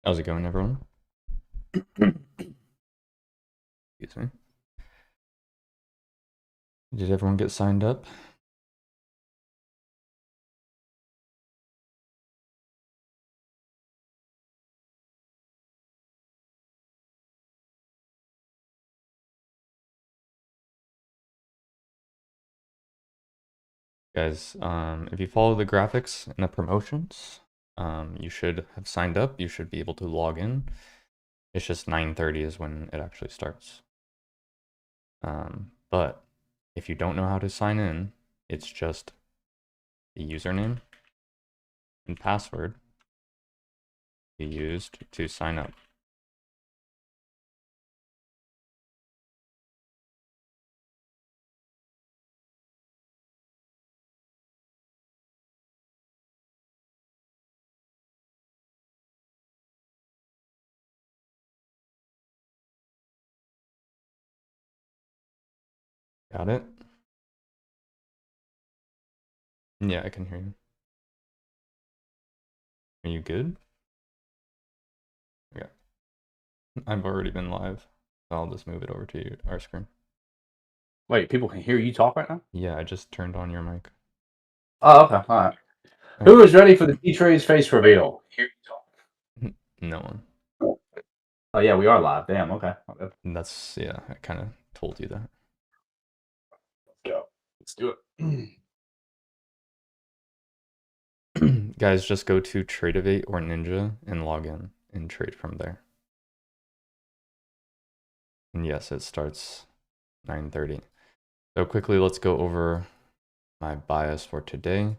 How's it going, everyone? Excuse me. Did everyone get signed up? Guys, if you follow the graphics and the promotions, you should have signed up. You should be able to log in. It's just 9:30 is when it actually starts. But if you don't know how to sign in, it's just the username and password you used to sign up. Got it? Yeah, I can hear you. Are you good? Yeah. I've already been live. I'll just move it over to our screen. Wait, people can hear you talk right now? Yeah, I just turned on your mic. Oh, okay. All right. Okay. Who is ready for the TTrades face reveal? Hear you talk. No one. Oh, yeah, we are live. Damn, okay. That's, yeah, I kind of told you that. Let's go. Let's do it. Guys, just go to Tradeovate or Ninja and log in and trade from there. And yes, it starts 9:30. So quickly, let's go over my bias for today.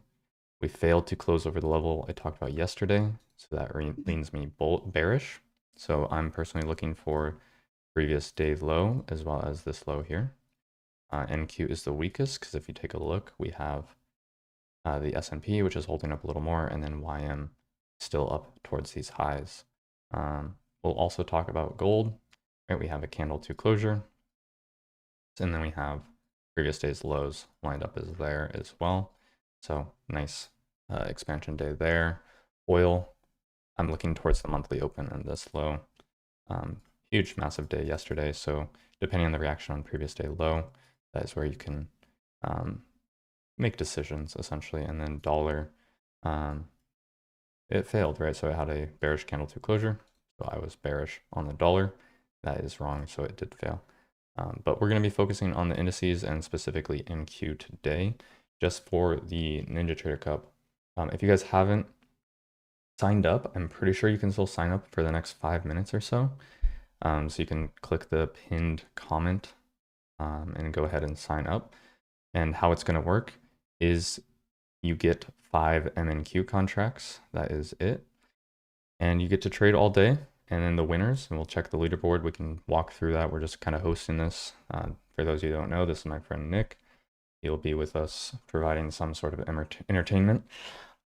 We failed to close over the level I talked about yesterday, so that leans me bearish. So I'm personally looking for previous day low as well as this low here. NQ is the weakest because if you take a look, we have the S&P, which is holding up a little more, and then YM still up towards these highs. We'll also talk about gold. Right, we have a candle to closure, and then we have previous day's lows lined up as there as well. So nice expansion day there. Oil, I'm looking towards the monthly open and this low. Huge, massive day yesterday. So depending on the reaction on previous day low, that is where you can make decisions essentially. And then dollar, it failed, right? So it had a bearish candle to closure. So I was bearish on the dollar. That is wrong, so it did fail. But we're going to be focusing on the indices and specifically NQ today, just for the Ninja Trader Cup. If you guys haven't signed up, I'm pretty sure you can still sign up for the next 5 minutes or so. So you can click the pinned comment and go ahead and sign up. And how it's going to work is you get 5 MNQ contracts. That is it. And you get to trade all day. And then the winners, and we'll check the leaderboard. We can walk through that. We're just kind of hosting this. For those of you who don't know, this is my friend Nick. He'll be with us providing some sort of entertainment.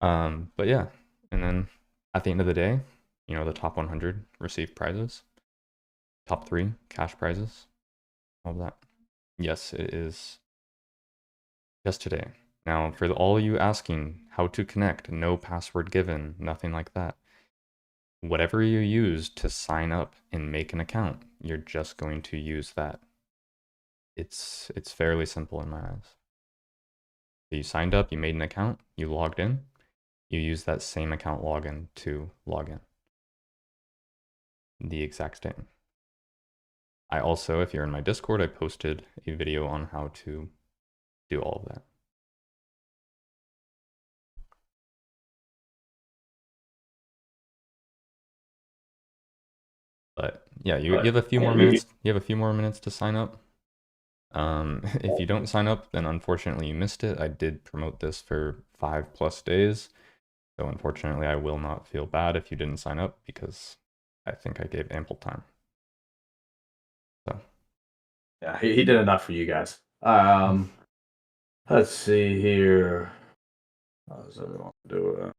But yeah, and then at the end of the day, you know, the top 100 receive prizes. Top 3 cash prizes. All of that. Yes, it is just today. Now, for all of you asking how to connect, no password given, nothing like that. Whatever you use to sign up and make an account, you're just going to use that. It's fairly simple in my eyes. So you signed up, you made an account, you logged in, you use that same account login to log in. The exact same. I also, if you're in my Discord, I posted a video on how to do all of that. But yeah, you have a few more minutes. You have a few more minutes to sign up. If you don't sign up, then unfortunately you missed it. I did promote this for 5+ days. So unfortunately, I will not feel bad if you didn't sign up because I think I gave ample time. So Yeah, he did enough for you guys. Let's see here. How does everyone do it?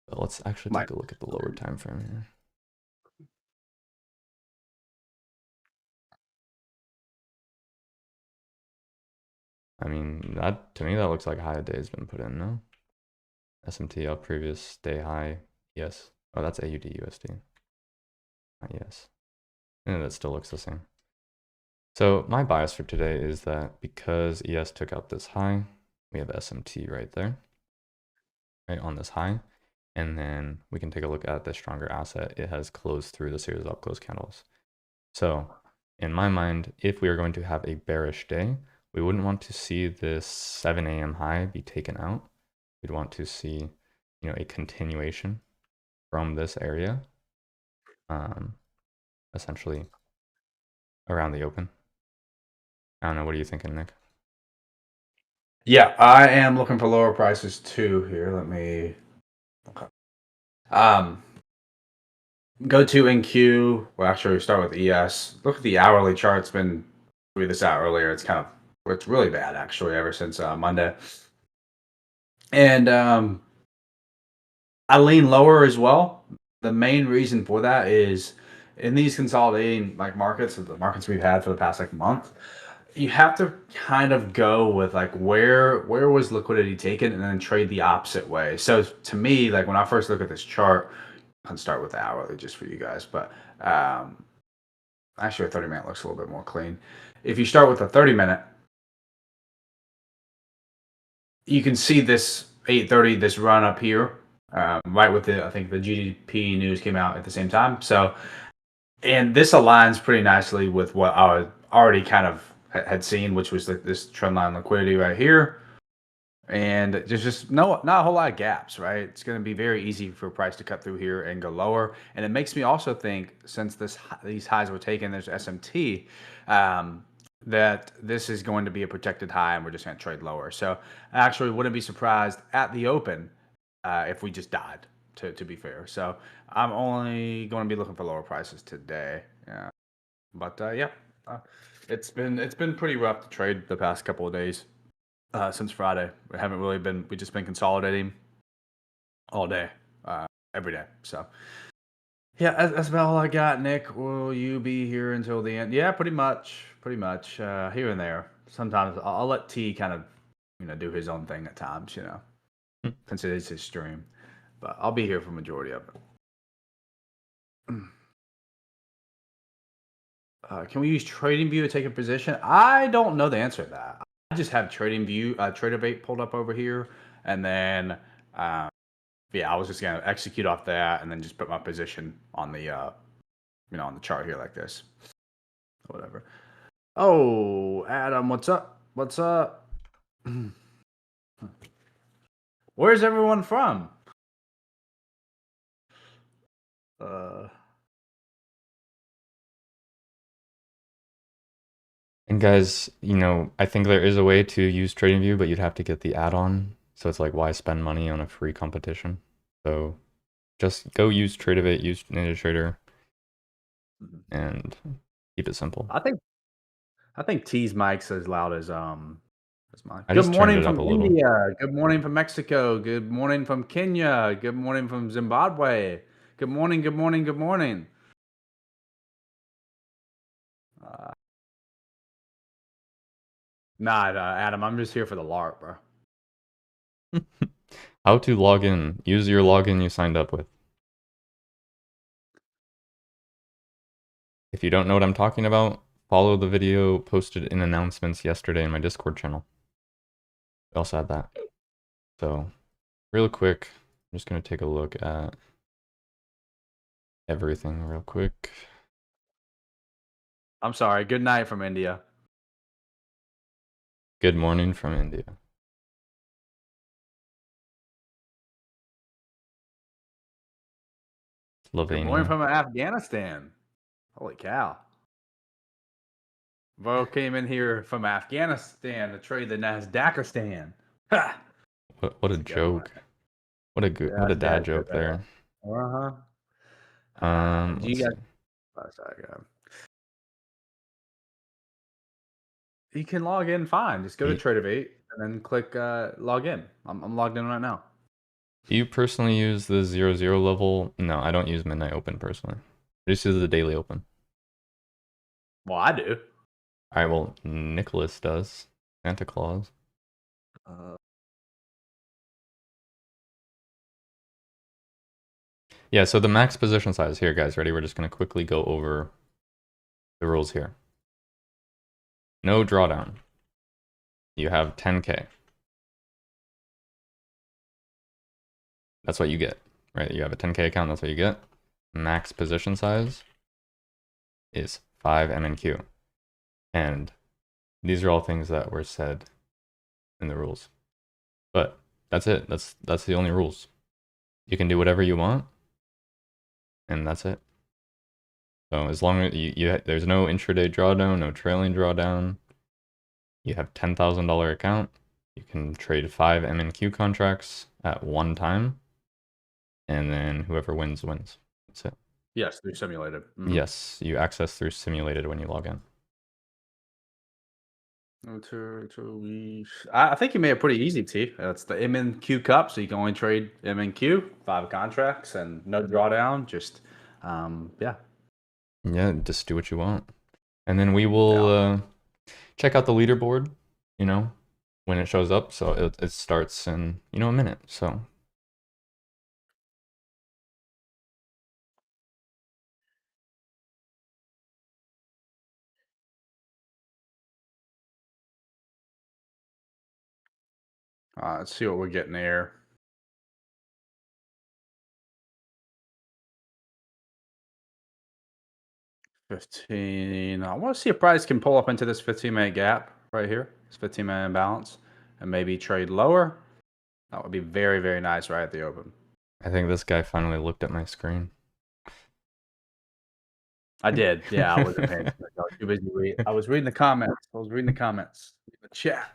but let's actually take a look at the lower time frame here. I mean, that to me that looks like high day has been put in, no? SMT up previous day high Yes. Oh, that's AUD USD. Not yes. And that still looks the same. So my bias for today is that because ES took out this high, we have SMT right there, right on this high. And then we can take a look at the stronger asset. It has closed through the series of up close candles. So in my mind, if we are going to have a bearish day, we wouldn't want to see this 7 a.m. high be taken out. We'd want to see, a continuation from this area, essentially around the open. I don't know. What are you thinking, Nick? Yeah, I am looking for lower prices too here. Let me go to NQ. Well, actually, we start with ES. Look at the hourly chart. It's been read this out earlier. It's really bad actually ever since Monday. And I lean lower as well. The main reason for that is in these consolidating markets, the markets we've had for the past month, you have to kind of go with where was liquidity taken and then trade the opposite way. So to me, when I first look at this chart, I can start with the hourly just for you guys, but actually a 30-minute looks a little bit more clean. If you start with a 30-minute, you can see this 8:30, this run up here, right with I think the GDP news came out at the same time. So, and this aligns pretty nicely with what I already kind of had seen, which was this trendline liquidity right here. And there's just not a whole lot of gaps, right? It's going to be very easy for price to cut through here and go lower. And it makes me also think, since these highs were taken, there's SMT, that this is going to be a protected high and we're just going to trade lower. So I actually wouldn't be surprised at the open if we just died, to be fair. So I'm only going to be looking for lower prices today. Yeah. But it's been pretty rough to trade the past couple of days. Since Friday, we've just been consolidating all day, every day. So yeah, that's about all I got. Nick, will you be here until the end? Yeah, pretty much, here and there. Sometimes I'll let T kind of, do his own thing at times, since it is his stream, but I'll be here for majority of it. Can we use TradingView to take a position? I don't know the answer to that. I just have TradingView, TraderBait pulled up over here, and then yeah, I was just gonna execute off that, and then just put my position on the on the chart here like this, whatever. Oh, Adam, what's up? What's up? Where's everyone from? And guys, I think there is a way to use TradingView, but you'd have to get the add-on. So it's like, why spend money on a free competition? So just go use TradeAvate, use NinjaTrader, and keep it simple. I think T's mic's as loud as mine. I Good just turned morning it up from a little. India. Good morning from Mexico. Good morning from Kenya. Good morning from Zimbabwe. Good morning. Good morning. Good morning. Nah, Adam, I'm just here for the LARP, bro. How to log in. Use your login you signed up with. If you don't know what I'm talking about, follow the video posted in announcements yesterday in my Discord channel. We also had that. So, real quick, I'm just going to take a look at everything real quick. I'm sorry. Good night from India. Good morning from India. Slovenia. Good morning from Afghanistan. Holy cow. Vo came in here from Afghanistan to trade the Nasdaqistan. Ha! What a joke. What a dad joke there. Do you guys? You can log in fine. Just go to TradeAvate and then click log in. I'm logged in right now. Do you personally use the 0 level? No, I don't use Midnight Open personally. I just use the Daily Open. Well, I do. All right, well, Nicholas does. Santa Claus. Yeah, so the max position size here, guys, ready? We're just going to quickly go over the rules here. No drawdown. You have 10K. That's what you get, right? You have a 10K account, that's what you get. Max position size is 5 MNQ. And these are all things that were said in the rules. But that's it. That's the only rules. You can do whatever you want, and that's it. So as long as there's no intraday drawdown, no trailing drawdown, you have $10,000 account, you can trade 5 MNQ contracts at one time, and then whoever wins, wins. That's it. Yes, through simulated. Yes, you access through simulated when you log in. I think you made it pretty easy, T. It's the MNQ Cup, so you can only trade MNQ, 5 contracts, and no drawdown. Just, yeah. Yeah, just do what you want. And then we will check out the leaderboard, you know, when it shows up. So it starts in, you know, a minute. So Let's see what we're getting there. 15. I want to see if price can pull up into this 15-minute gap right here. This 15-minute imbalance, and maybe trade lower. That would be very, very nice right at the open. I think this guy finally looked at my screen. I did. Yeah, I wasn't paying attention. I was too busy reading. I was reading the comments. Reading the chat.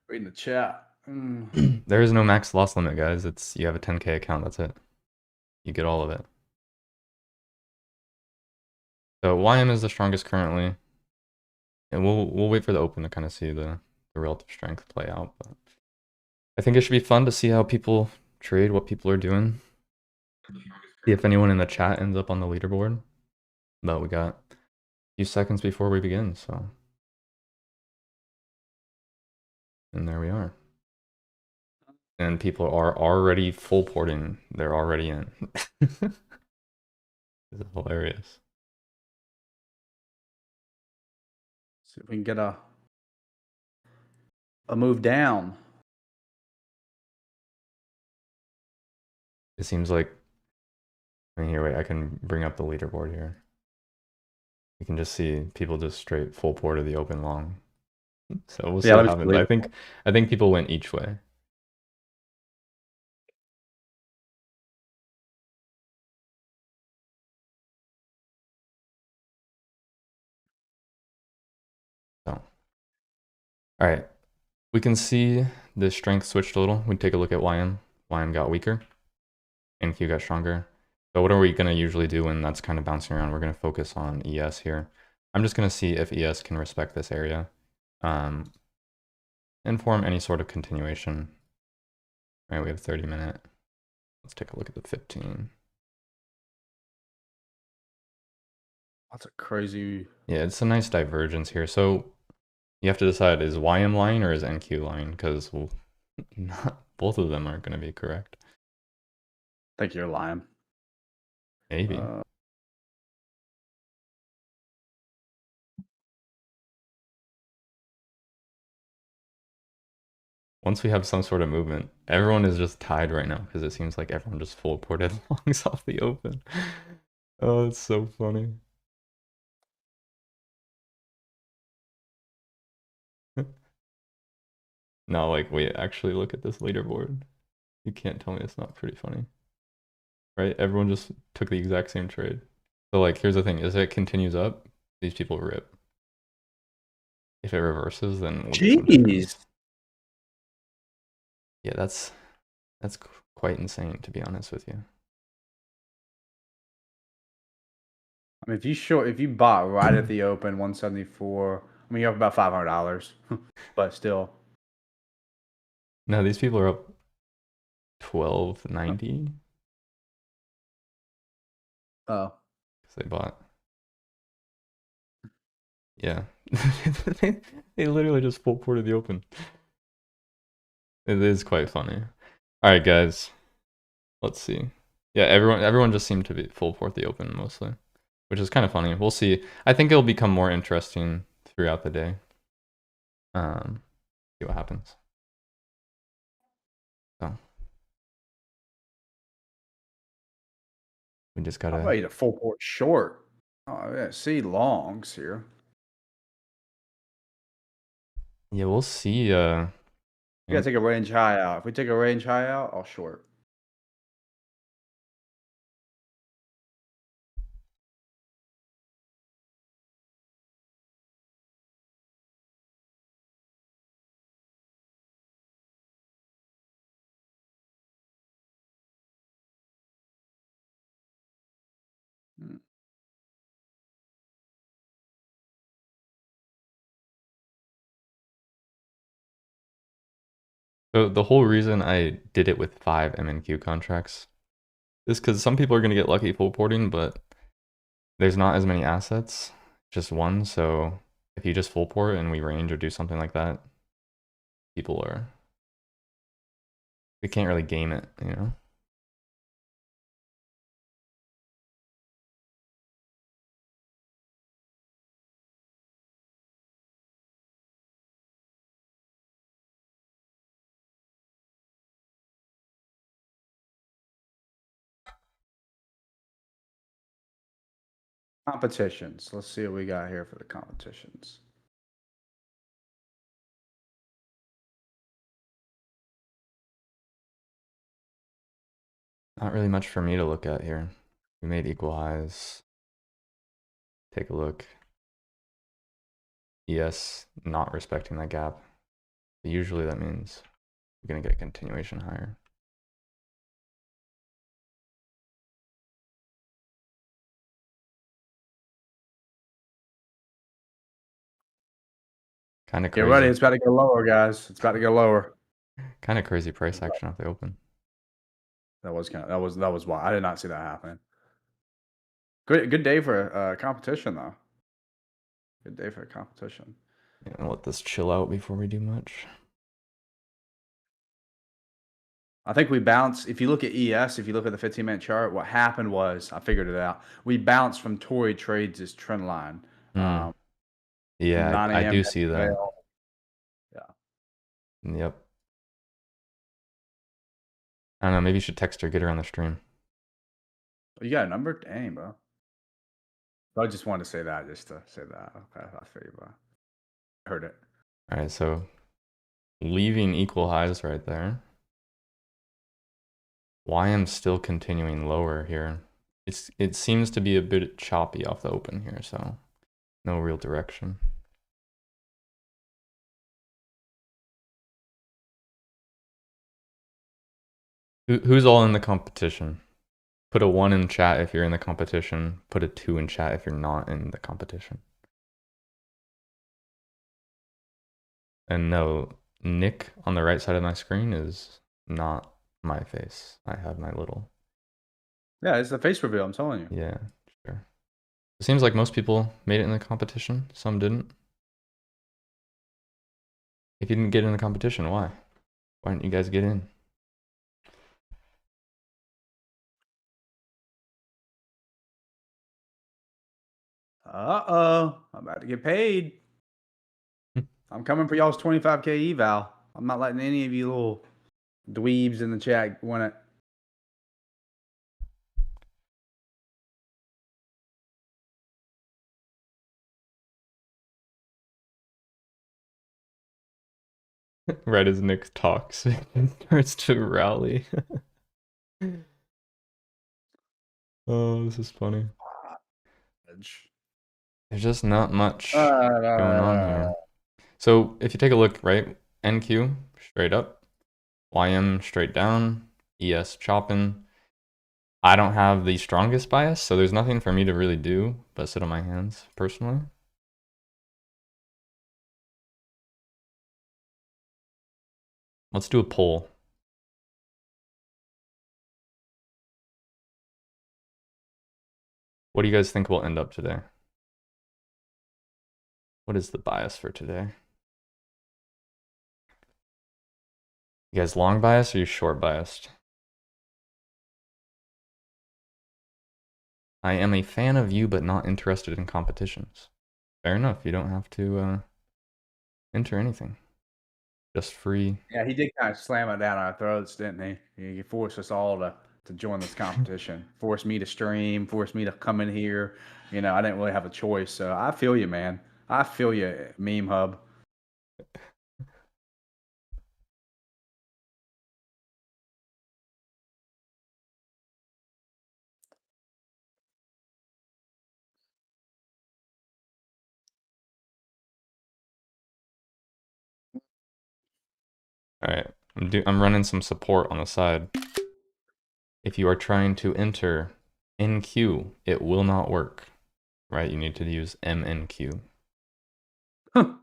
Reading the chat. There is no max loss limit, guys. You have a 10K account. That's it. You get all of it. So YM is the strongest currently, and we'll wait for the open to kind of see the relative strength play out. But I think it should be fun to see how people trade, what people are doing. See if anyone in the chat ends up on the leaderboard. But we got a few seconds before we begin, so. And there we are. And people are already full porting. They're already in. This is hilarious. See if we can get a move down. It seems like, I mean, here, wait, I can bring up the leaderboard here. You can just see people just straight full port of the open long. So we'll see what happens. I think people went each way. So, all right, we can see the strength switched a little. We take a look at YM. YM got weaker, NQ got stronger. So what are we gonna usually do when that's kind of bouncing around? We're gonna focus on ES here. I'm just gonna see if ES can respect this area, and form any sort of continuation. All right, we have 30-minute. Let's take a look at the 15. That's a crazy. Yeah, it's a nice divergence here. So you have to decide, is YM lying or is NQ lying? Because not both of them aren't going to be correct. I think you're lying. Maybe. Once we have some sort of movement, everyone is just tied right now because it seems like everyone just full ported longs off the open. Oh, it's so funny. No, like, wait, actually look at this leaderboard. You can't tell me it's not pretty funny. Right? Everyone just took the exact same trade. So, like, here's the thing. As it continues up, these people rip. If it reverses, then we'll get some difference. Yeah, that's quite insane, to be honest with you. I mean, if you bought right at the open, 174. I mean, you're up about $500, but still. No, these people are up 1290. Oh. Because they bought. Yeah. They literally just full ported the open. It is quite funny. All right, guys. Let's see. Yeah, everyone just seemed to be full port the open mostly, which is kind of funny. We'll see. I think it'll become more interesting throughout the day. See what happens. So we just I'm gotta. ready to full port short. Oh, yeah, see longs here. Yeah, we'll see. We gotta take a range high out. If we take a range high out, I'll short. Hmm. So the whole reason I did it with 5 MNQ contracts is because some people are gonna get lucky full porting, but there's not as many assets, just one. So if you just full port and we range or do something like that, we can't really game it, you know? Competitions. Let's see what we got here for the competitions. Not really much for me to look at here. We made equal highs. Take a look. ES not respecting that gap. But usually that means we're gonna get a continuation higher. Kind of Get ready. crazy. It's about to go lower, guys. It's about to go lower. Kind of crazy price action off the open. That was why I did not see that happening. Good day for competition though. Good day for a competition. Yeah, let this chill out before we do much. I think we bounced. If you look at ES, if you look at the 15-minute chart, what happened was I figured it out. We bounced from Tory Trades' trend line. Mm. From Yeah, 9 I a.m. do see that. Yeah. Yep. I don't know, maybe you should text her, get her on the stream. Oh, you got a number? Dang, bro. I just wanted to say that just to say that. Okay, I feel you, bro. I heard it. All right, so leaving equal highs right there. Why I'm still continuing lower here. It seems to be a bit choppy off the open here, so no real direction. Who's all in the competition? Put a 1 in chat if you're in the competition. Put a 2 in chat if you're not in the competition. And no, Nick on the right side of my screen is not my face. I have my little... Yeah, it's the face reveal, I'm telling you. Yeah, sure. It seems like most people made it in the competition. Some didn't. If you didn't get in the competition, why? Why didn't you guys get in? Uh-oh. I'm about to get paid. I'm coming for y'all's 25K eval. I'm not letting any of you little dweebs in the chat win it. Right as Nick talks, it starts to rally. Oh, this is funny. There's just not much going on here. So if you take a look, right, NQ straight up, YM straight down, ES chopping. I don't have the strongest bias, so there's nothing for me to really do but sit on my hands personally. Let's do a poll. What do you guys think will end up today? What is the bias for today? You guys long biased or you short biased? I am a fan of you, but not interested in competitions. Fair enough. You don't have to enter anything. Just free. Yeah, he did kind of slam it down our throats, didn't he? He forced us all to join this competition. Forced me to stream. Forced me to come in here. You know, I didn't really have a choice. So I feel you, man. I feel you, Meme Hub. All right. I'm running some support on the side. If you are trying to enter NQ, it will not work. Right? You need to use MNQ. I'm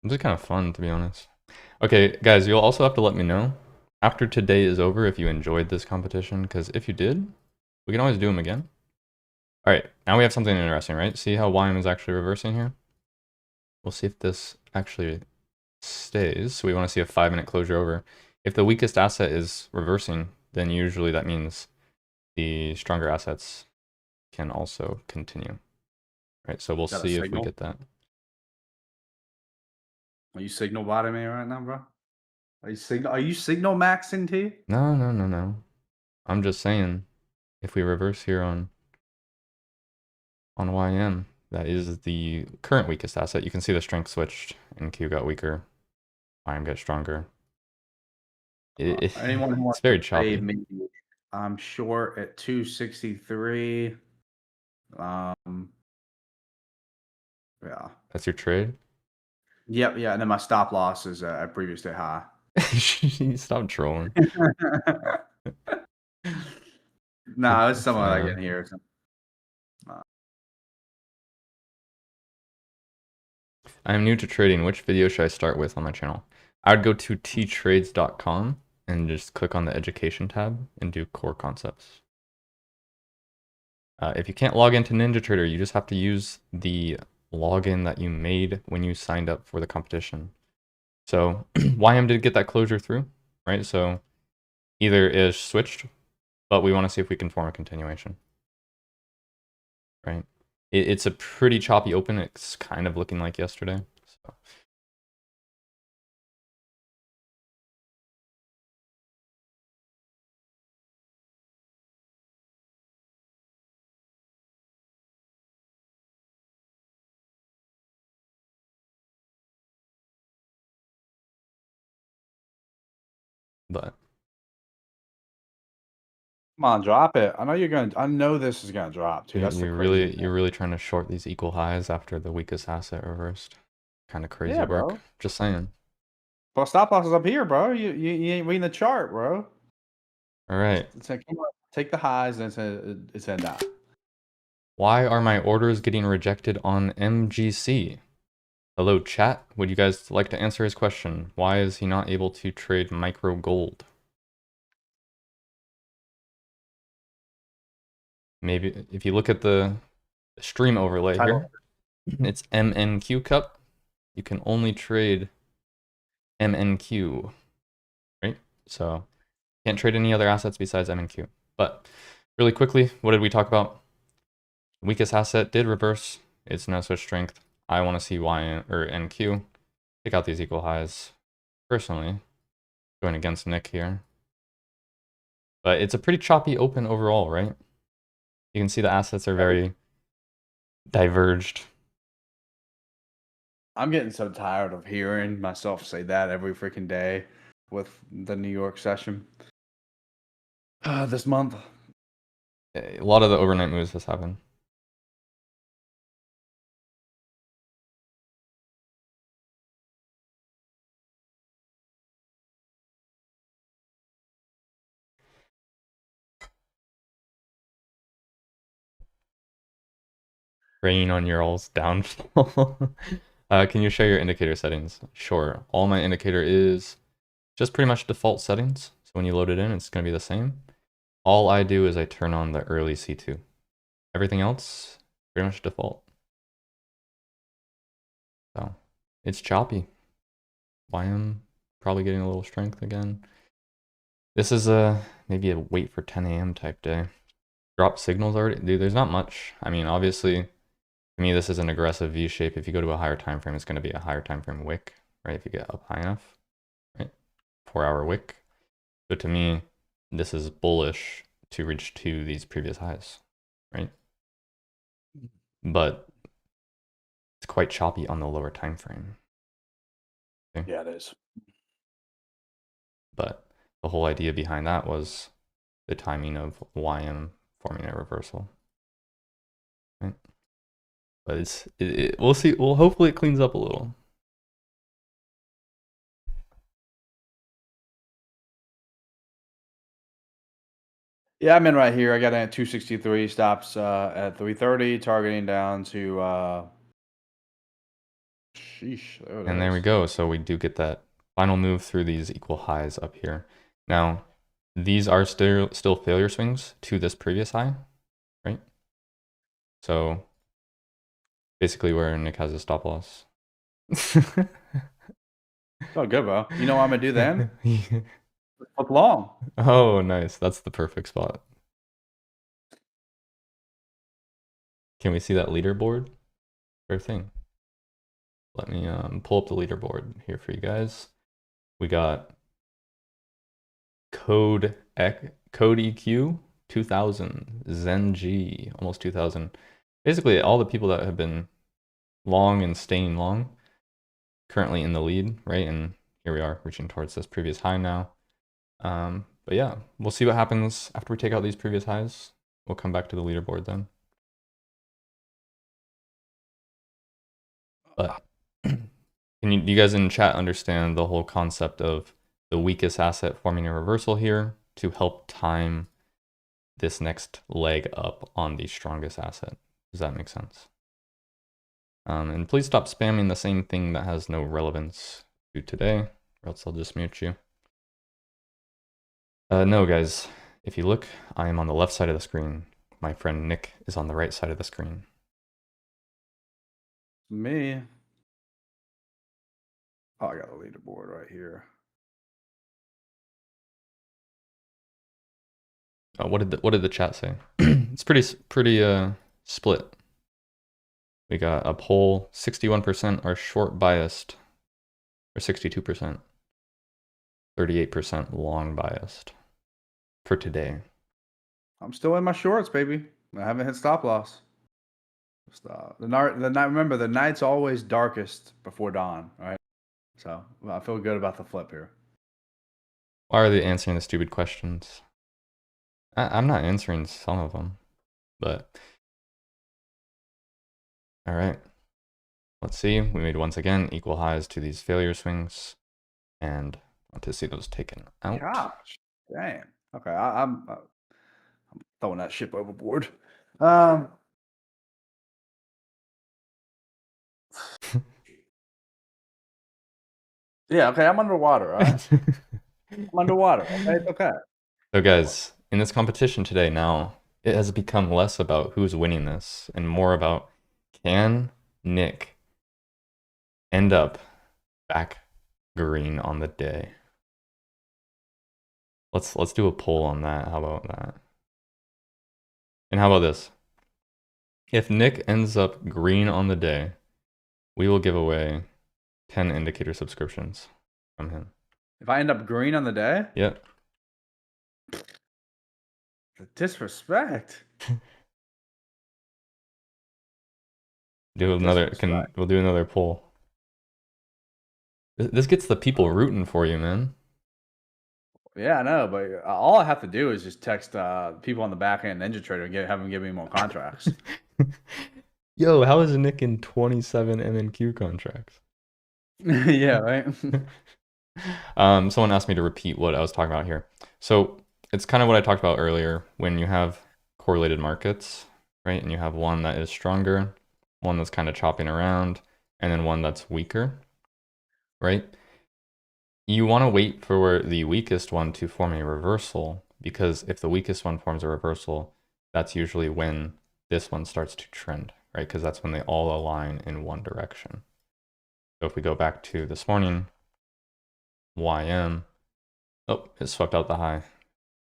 This is kind of fun, to be honest. Okay, guys, you'll also have to let me know after today is over if you enjoyed this competition, because if you did, we can always do them again. All right, now we have something interesting, right? See how YM is actually reversing here? We'll see if this actually stays. So we want to see a 5-minute closure over. If the weakest asset is reversing, then usually that means the stronger assets can also continue. Right, so we'll see if we get that. Are you signal botting me right now, bro? Are you signal maxing T? No. I'm just saying, if we reverse here on YM, that is the current weakest asset. You can see the strength switched, and Q got weaker, YM got stronger. Anyone who It's wants very to trade choppy. me, I'm short at 263. Yeah. That's your trade? Yep, yeah, and then my stop loss is at previous day high. Stop trolling. No, it's someone I get here. I am new to trading. Which video should I start with on my channel? I would go to TTrades.com and just click on the education tab and do core concepts. If you can't log into NinjaTrader, you just have to use the login that you made when you signed up for the competition. So YM did get that closure through, right? So either is switched, but we want to see if we can form a continuation, right? It's a pretty choppy open. It's kind of looking like yesterday. So. But Come on, drop it. I know you're going to, I know this is going to drop too. That's the crazy thing. you're really trying to short these equal highs after the weakest asset reversed. Kind of crazy work. Bro. Just saying. Well, stop loss is up here, bro. You ain't reading the chart, bro. All right. It's like, come on, take the highs and it's gonna die. Why are my orders getting rejected on MGC? Hello, chat. Would you guys like to answer his question? Why is he not able to trade micro gold? Maybe if you look at the stream overlay here, it's MNQ Cup. You can only trade MNQ, right? So can't trade any other assets besides MNQ. But really quickly, what did we talk about? Weakest asset did reverse. It's no such strength. I want to see Y or NQ. Take out these equal highs. Personally, going against Nick here. But it's a pretty choppy open overall, right? You can see the assets are very diverged. I'm getting so tired of hearing myself say that every freaking day with the New York session this month. A lot of the overnight moves has happened. Rain on your all's downfall. Can you share your indicator settings? Sure. All my indicator is just pretty much default settings. So when you load it in, it's going to be the same. All I do is I turn on the early C2. Everything else, pretty much default. So it's choppy. YM probably getting a little strength again. This is maybe a wait for 10 a.m. type day. Drop signals already. Dude, there's not much. I mean, obviously, to me, this is an aggressive V shape. If you go to a higher time frame, it's going to be a higher time frame wick, right? If you get up high enough, right? 4-hour wick. So to me, this is bullish to reach to these previous highs, right? But it's quite choppy on the lower time frame. Okay? Yeah, it is. But the whole idea behind that was the timing of YM forming a reversal, right? But we'll see. Well, hopefully it cleans up a little. Yeah, I'm in right here. I got in at 263, stops at 330, targeting down to sheesh. There it And there we is. go. So we do get that final move through these equal highs up here. Now, these are still failure swings to this previous high, right? So basically where Nick has a stop loss. Oh, good, bro. You know what I'm gonna do then? Flip long. Oh, nice. That's the perfect spot. Can we see that leaderboard? Sure thing. Let me pull up the leaderboard here for you guys. We got code EQ 2000, Zen G almost 2000. Basically, all the people that have been long and staying long currently in the lead, right? And here we are reaching towards this previous high now. But yeah, we'll see what happens after we take out these previous highs. We'll come back to the leaderboard then. But do you guys in chat understand the whole concept of the weakest asset forming a reversal here to help time this next leg up on the strongest asset? Does that make sense? And please stop spamming the same thing that has no relevance to today, or else I'll just mute you. No, guys, if you look, I am on the left side of the screen. My friend Nick is on the right side of the screen. Me. Oh, I got a leaderboard right here. What did the chat say? It's pretty split. We got a poll, 61% are short biased, or 62%, 38% long biased for today. I'm still in my shorts, baby. I haven't hit stop loss. Stop. The night. Remember, the night's always darkest before dawn. Right. So I feel good about the flip here. Why are they answering the stupid questions? I'm not answering some of them, but all right. Let's see. We made once again equal highs to these failure swings, and I want to see those taken out. Gosh, damn. Okay, I'm throwing that ship overboard. Yeah. Okay, I'm underwater. All right. I'm underwater. Okay, it's okay. So guys, in this competition today now, it has become less about who's winning this and more about can Nick end up back green on the day. Let's do a poll on that. How about that? And how about this? If Nick ends up green on the day, we will give away 10 indicator subscriptions from him. If I end up green on the day, Yep. the disrespect. We'll do another poll. This gets the people rooting for you, man. Yeah, I know, but all I have to do is just text people on the back end, Ninja Trader, and have them give me more contracts. Yo, how is Nick in 27 MNQ contracts? Yeah, right. Someone asked me to repeat what I was talking about here. So it's kind of what I talked about earlier. When you have correlated markets, right, and you have one that is stronger, one that's kind of chopping around, and then one that's weaker, right? You want to wait for the weakest one to form a reversal, because if the weakest one forms a reversal, that's usually when this one starts to trend, right? Because that's when they all align in one direction. So if we go back to this morning, YM, oh, it swept out the high.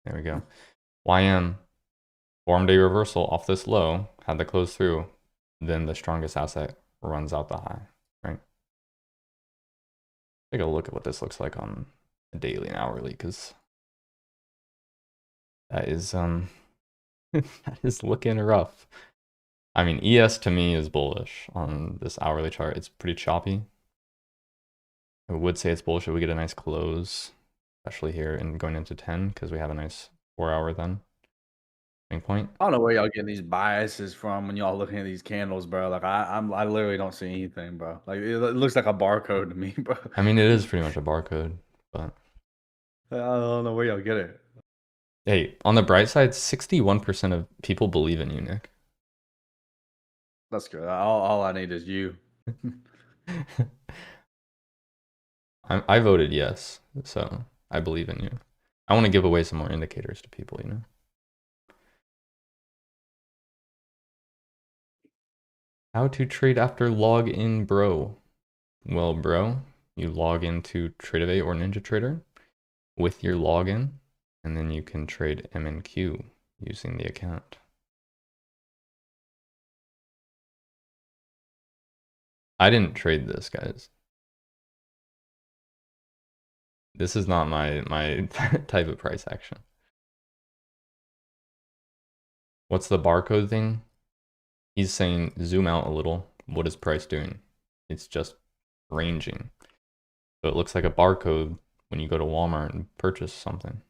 There we go. YM formed a reversal off this low, had the close through, then the strongest asset runs out the high, right? Take a look at what this looks like on a daily and hourly, because that is that is looking rough. I mean, ES to me is bullish on this hourly chart. It's pretty choppy. I would say it's bullish if we get a nice close, especially here and going into 10, because we have a nice 4-hour then. Point. I don't know where y'all getting these biases from when y'all looking at these candles, bro. Like I literally don't see anything, bro. Like it looks like a barcode to me, bro. I mean, it is pretty much a barcode, but I don't know where y'all get it. Hey, on the bright side, 61% of people believe in you, Nick. That's good. All I need is you. I voted yes, so I believe in you. I want to give away some more indicators to people, you know. How to trade after login, bro. Well, bro, you log into Tradevate or NinjaTrader with your login, and then you can trade MNQ using the account. I didn't trade this, guys. This is not my type of price action. What's the barcode thing? He's saying zoom out a little. What is price doing? It's just ranging. So it looks like a barcode when you go to Walmart and purchase something.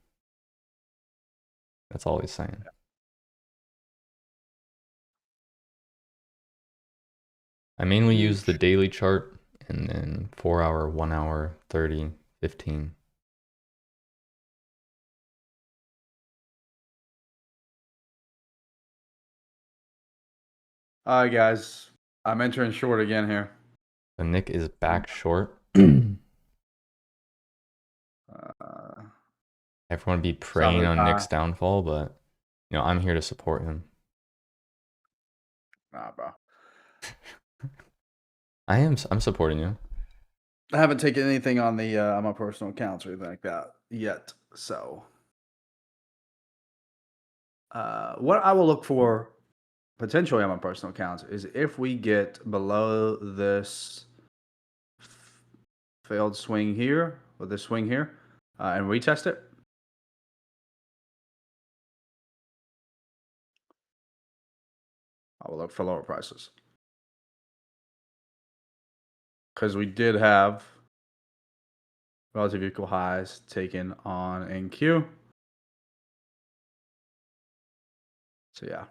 That's all he's saying. I mainly use the daily chart and then 4-hour, 1-hour, 30, 15. All right, guys. I'm entering short again here. So Nick is back short. Everyone be praying on Nick's downfall, but you know, I'm here to support him. Nah, bro. I'm supporting you. I haven't taken anything on the on my personal accounts or anything like that yet. So what I will look for potentially on my personal accounts is if we get below this failed swing here or this swing here and retest it. I will look for lower prices. Because we did have relative equal highs taken on NQ. So yeah.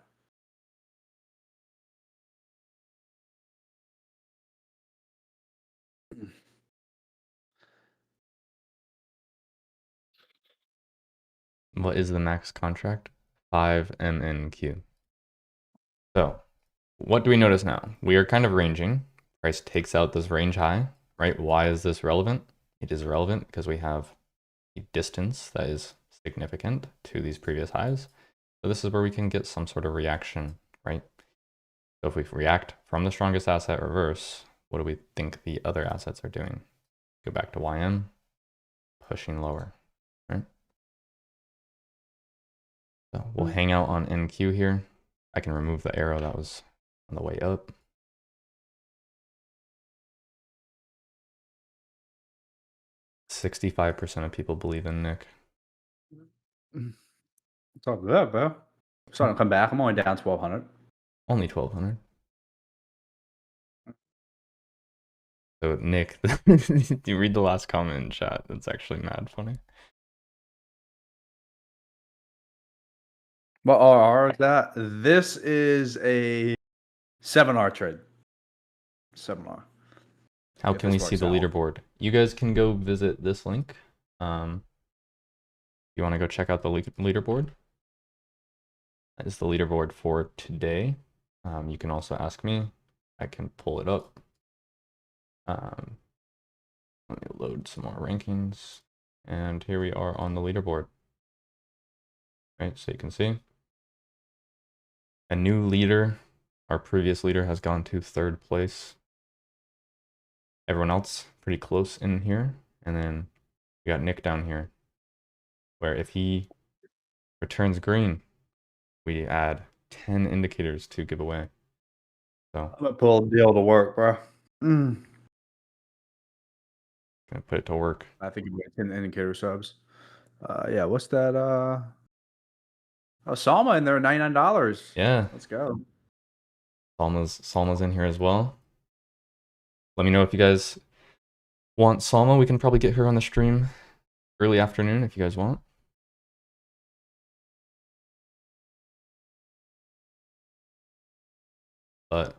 What is the max contract? 5 MNQ. So what do we notice now? We are kind of ranging. Price takes out this range high, right? Why is this relevant? It is relevant because we have a distance that is significant to these previous highs. So this is where we can get some sort of reaction, right? So if we react from the strongest asset reverse, what do we think the other assets are doing? Go back to YM, pushing lower, right? So we'll hang out on NQ here. I can remove the arrow that was on the way up. %65% of people believe in Nick. It's all good, bro. I'm starting to come back. I'm only down 1,200. Only 1,200. So Nick, you read the last comment in chat. That's actually mad funny. What RR is that? This is a 7R trade. 7R. How can we see the leaderboard? You guys can go visit this link. You want to go check out the leaderboard? That is the leaderboard for today. You can also ask me. I can pull it up. Let me load some more rankings. And here we are on the leaderboard. Right, so you can see a new leader. Our previous leader has gone to 3rd place. Everyone else pretty close in here. And then we got Nick down here, where if he returns green, we add 10 indicators to give away. So I'm gonna pull a deal to work, bro. gonna put it to work. I think you get 10 indicator subs. Yeah, what's that? Oh, Salma in there, $99. Yeah, Let's go. Salma's in here as well. Let me know if you guys want Salma. We can probably get her on the stream early afternoon if you guys want. But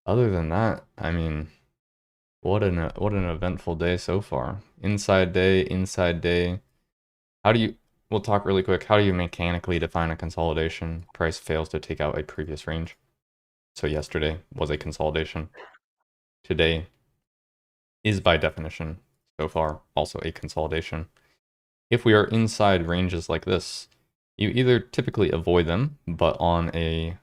other than that, I mean, what an eventful day so far. Inside day. We'll talk really quick. How do you mechanically define a consolidation? Price fails to take out a previous range. So yesterday was a consolidation. Today is by definition, so far, also a consolidation. If we are inside ranges like this, you either typically avoid them, but on a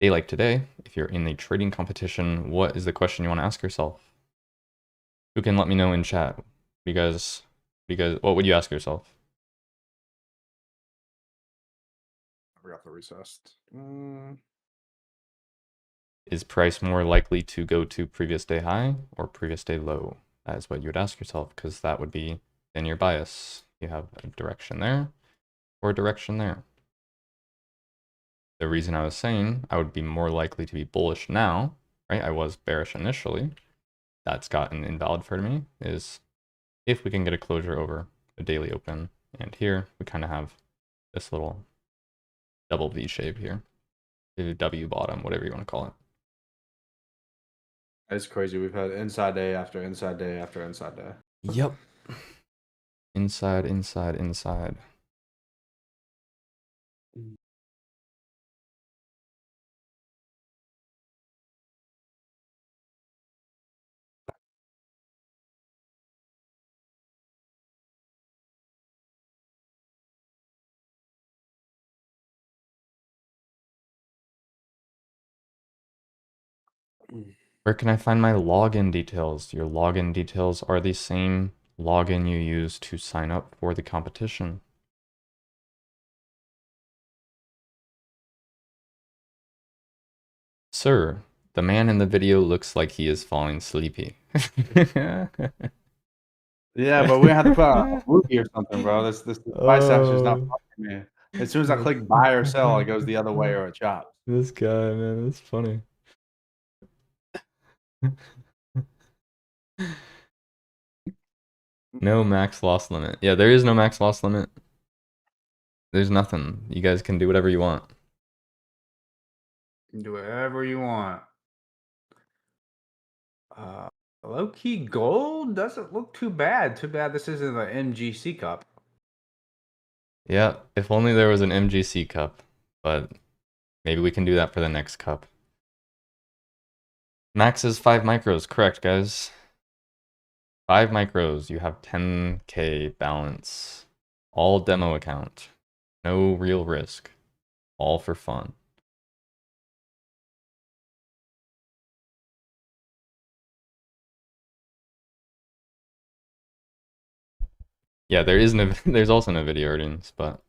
day like today, if you're in a trading competition, what is the question you want to ask yourself? Who can let me know in chat? Because what would you ask yourself? I forgot the recess. Is price more likely to go to previous day high or previous day low? That is what you would ask yourself, because that would be in your bias. You have a direction there or a direction there. The reason I was saying I would be more likely to be bullish now, right? I was bearish initially. That's gotten invalid for me, is if we can get a closure over a daily open. And here we kind of have this little double V shape here. The W bottom, whatever you want to call it. It's crazy. We've had inside day after inside day after inside day. Yep. Inside. Where can I find my login details? Your login details are the same login you use to sign up for the competition. Sir, the man in the video looks like he is falling sleepy. Yeah, but we have to put a movie or something, bro. This price action is not fucking me. As soon as I click buy or sell, it goes the other way or it chops. This guy, man, that's funny. No max loss limit. Yeah, there is no max loss limit. There's nothing. You guys can do whatever you want. You can do whatever you want. Low-key gold doesn't look too bad. Too bad this isn't the MGC Cup. Yeah, if only there was an MGC Cup, but maybe we can do that for the next cup. Max is 5 micros, correct, guys? 5 micros, you have 10K balance. All demo account. No real risk. All for fun. Yeah, there's also no video earnings, but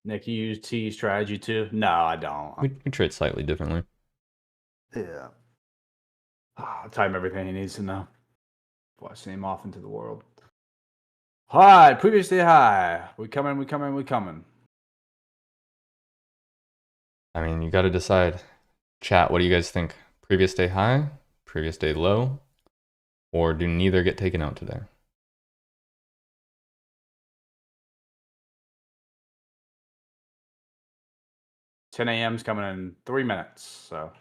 Nick, you use T strategy too? No, I don't. we trade slightly differently. Yeah. I'll tell him everything he needs to know before I send him off into the world. Hi, previous day high. We coming. I mean, you got to decide. Chat, what do you guys think? Previous day high? Previous day low? Or do neither get taken out today? 10 a.m. is coming in 3 minutes. So,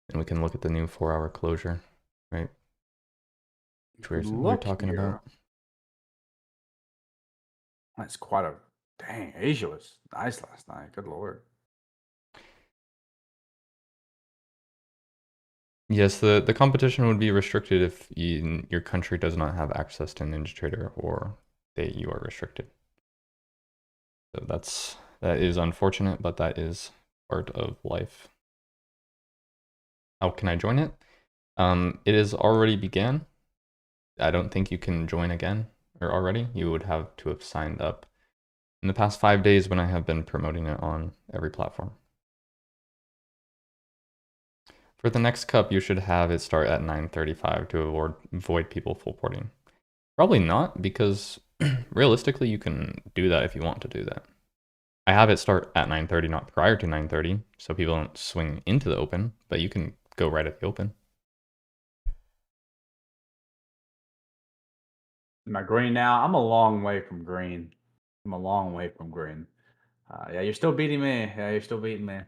and we can look at the new 4-hour closure, right? Which we're talking about. That's quite a dang. Asia was nice last night. Good lord. Yes, the competition would be restricted if your country does not have access to NinjaTrader or you are restricted. So that is unfortunate, but that is part of life. How can I join it? It is already began. I don't think you can join again or already. You would have to have signed up in the past 5 days when I have been promoting it on every platform. For the next cup, you should have it start at 9:35 to avoid people full porting. Probably not, because realistically, you can do that if you want to do that. I have it start at 9:30, not prior to 9:30, so people don't swing into the open, but you can go right at the open. Am I green now? I'm a long way from green. I'm a long way from green. Yeah, you're still beating me. Yeah, you're still beating me.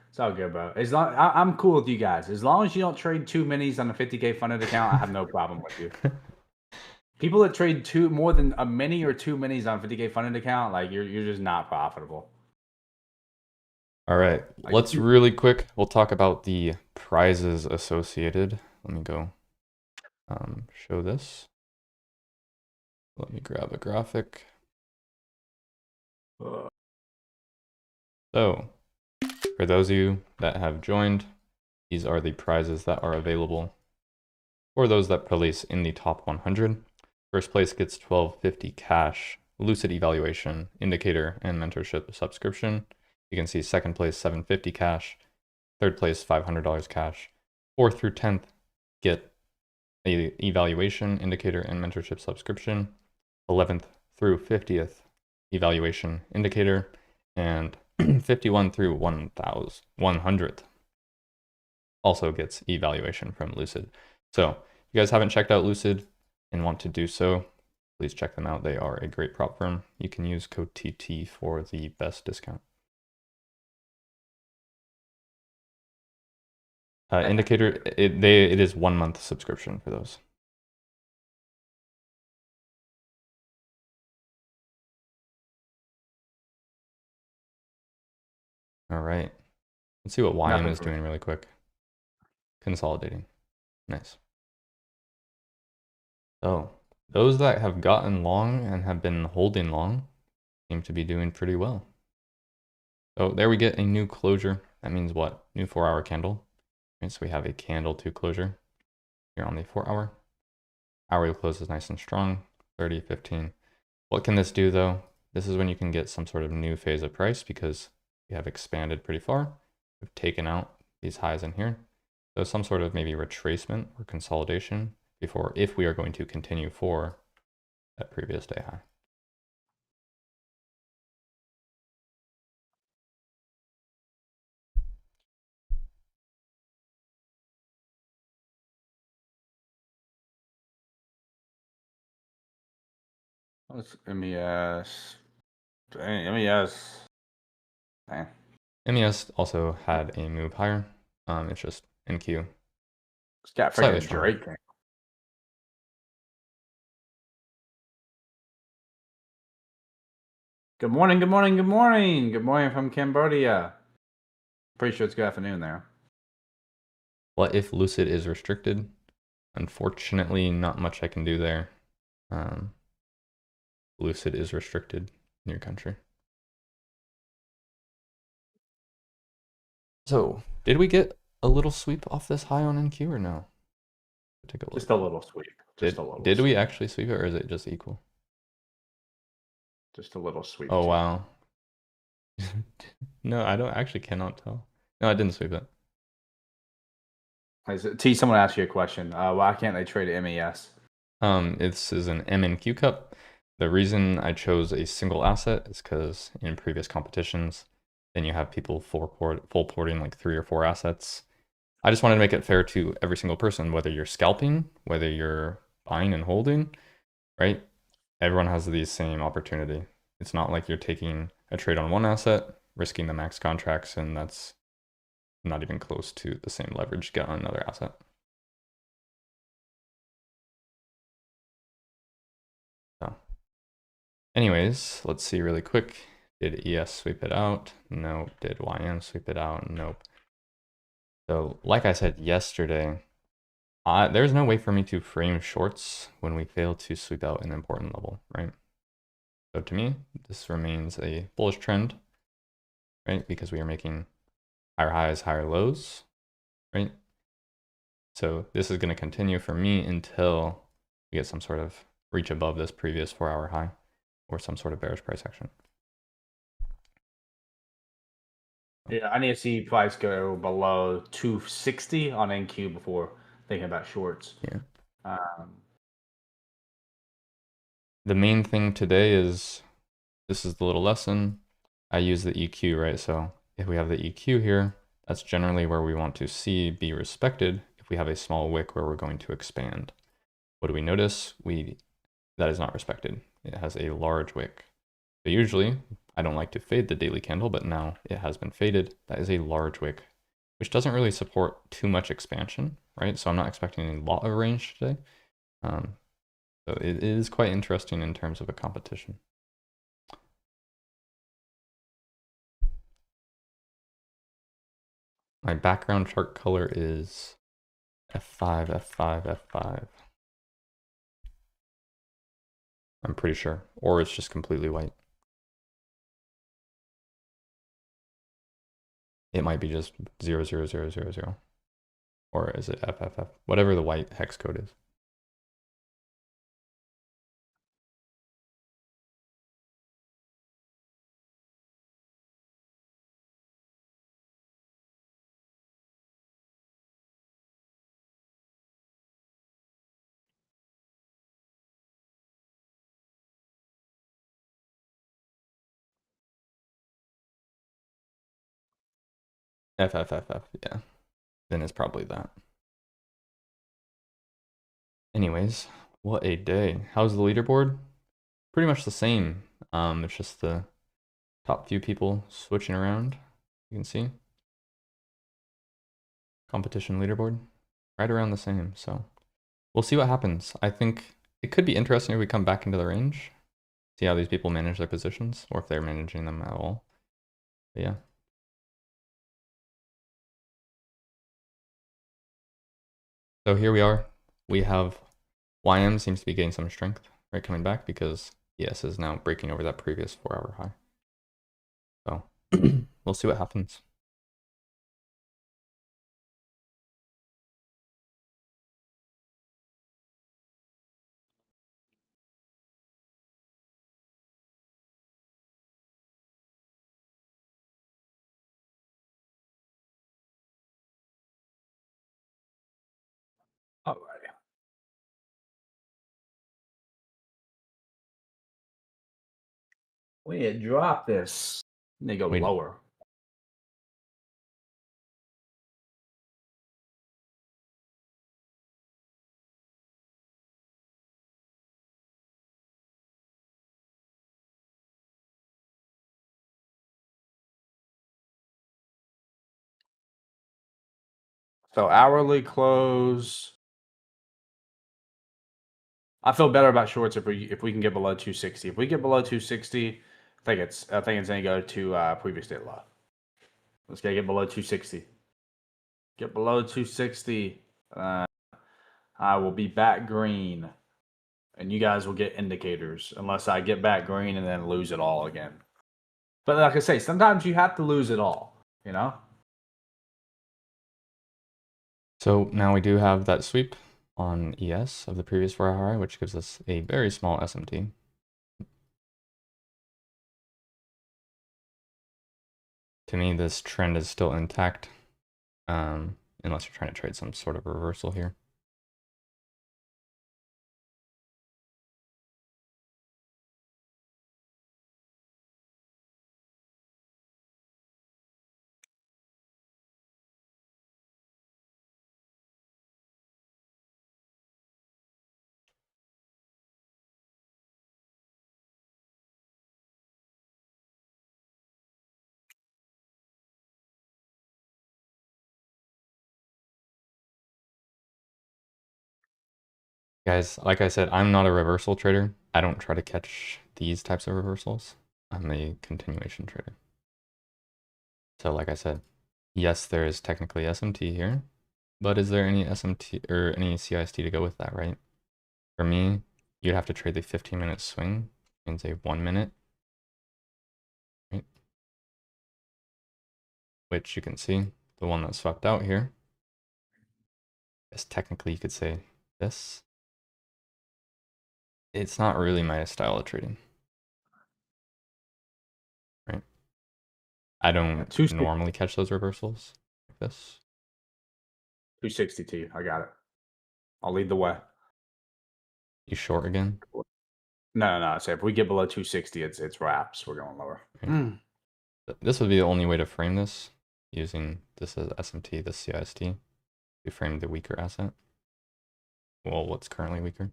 It's all good, bro. As long I'm cool with you guys. As long as you don't trade 2 minis on a 50K funded account, I have no problem with you. People that trade more than a mini or 2 minis on 50K funded account, like you're just not profitable. All right, Like, let's really quick. We'll talk about the prizes associated. Let me go show this. Let me grab a graphic. So, for those of you that have joined, these are the prizes that are available for those that place in the top 100. First place gets $12.50 cash, Lucid evaluation, indicator, and mentorship subscription. You can see second place $7.50 cash, third place $500 cash. 4th through 10th get a evaluation, indicator, and mentorship subscription. 11th through 50th evaluation, indicator, and 51 through 100th also gets evaluation from Lucid. So if you guys haven't checked out Lucid and want to do so, please check them out. They are a great prop firm. You can use code TT for the best discount. Indicator, it is 1 month subscription for those. All right. Let's see what YM is doing really quick. Consolidating. Nice. So those that have gotten long and have been holding long seem to be doing pretty well. So there we get a new closure. That means what? New 4-hour candle. Okay, so we have a candle to closure here on the 4-hour. Hourly close is nice and strong, 30, 15. What can this do though? This is when you can get some sort of new phase of price because we have expanded pretty far. We've taken out these highs in here. So some sort of maybe retracement or consolidation before, if we are going to continue for that previous day high. What's MES? MES. Dang. MES also had a move higher. It's just NQ. It's got freaking Drake. Good morning, good morning, good morning. Good morning from Cambodia. Pretty sure it's good afternoon there. What if Lucid is restricted? Unfortunately, not much I can do there. Lucid is restricted in your country. So, did we get a little sweep off this high on NQ or no? Take a look. Just a little sweep. Did we actually sweep it or is it just equal? Just a little sweep. Oh, wow. No, I cannot tell. No, I didn't sweep it. T, someone asked you a question. Why can't they trade MES? This is an MNQ Cup. The reason I chose a single asset is because in previous competitions, then you have people full porting like 3 or 4 assets. I just wanted to make it fair to every single person, whether you're scalping, whether you're buying and holding, right? Everyone has the same opportunity. It's not like you're taking a trade on one asset, risking the max contracts, and that's not even close to the same leverage you get on another asset. So, anyways, let's see really quick. Did ES sweep it out? Nope. Did YM sweep it out? Nope. So, like I said yesterday, there's no way for me to frame shorts when we fail to sweep out an important level, right? So to me, this remains a bullish trend, right? Because we are making higher highs, higher lows, right? So this is going to continue for me until we get some sort of reach above this previous 4-hour high or some sort of bearish price action. Yeah, I need to see price go below 260 on NQ before thinking about shorts. Yeah. Um, The main thing today is, this is the little lesson. I use the EQ, right? So if we have the EQ here, that's generally where we want to see be respected if we have a small wick where we're going to expand. What do we notice? That is not respected. It has a large wick. So usually, I don't like to fade the daily candle, but now it has been faded. That is a large wick, which doesn't really support too much expansion, right? So I'm not expecting a lot of range today. So it is quite interesting in terms of a competition. My background chart color is F5, F5, F5. I'm pretty sure, or it's just completely white. It might be just 00000, or is it FFF? Whatever the white hex code is. FFFF, yeah. Then it's probably that. Anyways, what a day. How's the leaderboard? Pretty much the same. It's just the top few people switching around. You can see. Competition leaderboard, right around the same. So we'll see what happens. I think it could be interesting if we come back into the range. See how these people manage their positions, or if they're managing them at all. But yeah. So here we are. We have YM seems to be getting some strength, right, coming back because ES is now breaking over that previous 4-hour high. So we'll see what happens. all right. We need to drop this. They go Wait. lower. So hourly close. I feel better about shorts if we can get below 260. If we get below 260, I think it's gonna go to previous day low. Let's get below 260. Get below 260. I will be back green, and you guys will get indicators unless I get back green and then lose it all again. But like I say, sometimes you have to lose it all, you know? So now we do have that sweep on ES of the previous 4-hour high, which gives us a very small SMT. To me, this trend is still intact, unless you're trying to trade some sort of reversal here. Guys, like I said, I'm not a reversal trader. I don't try to catch these types of reversals. I'm a continuation trader. So like I said, yes, there is technically SMT here, but is there any SMT or any CIST to go with that, right? For me, you'd have to trade the 15-minute swing and say 1 minute, right? Which you can see, the one that swept out here guess technically you could say this. It's not really my style of trading. Right? I don't normally catch those reversals like this. 262. I got it. I'll lead the way. You short again? No. So if we get below 260, it's wraps. We're going lower. Right. This would be the only way to frame this, using this as SMT, this CIST, to frame the weaker asset. Well, what's currently weaker?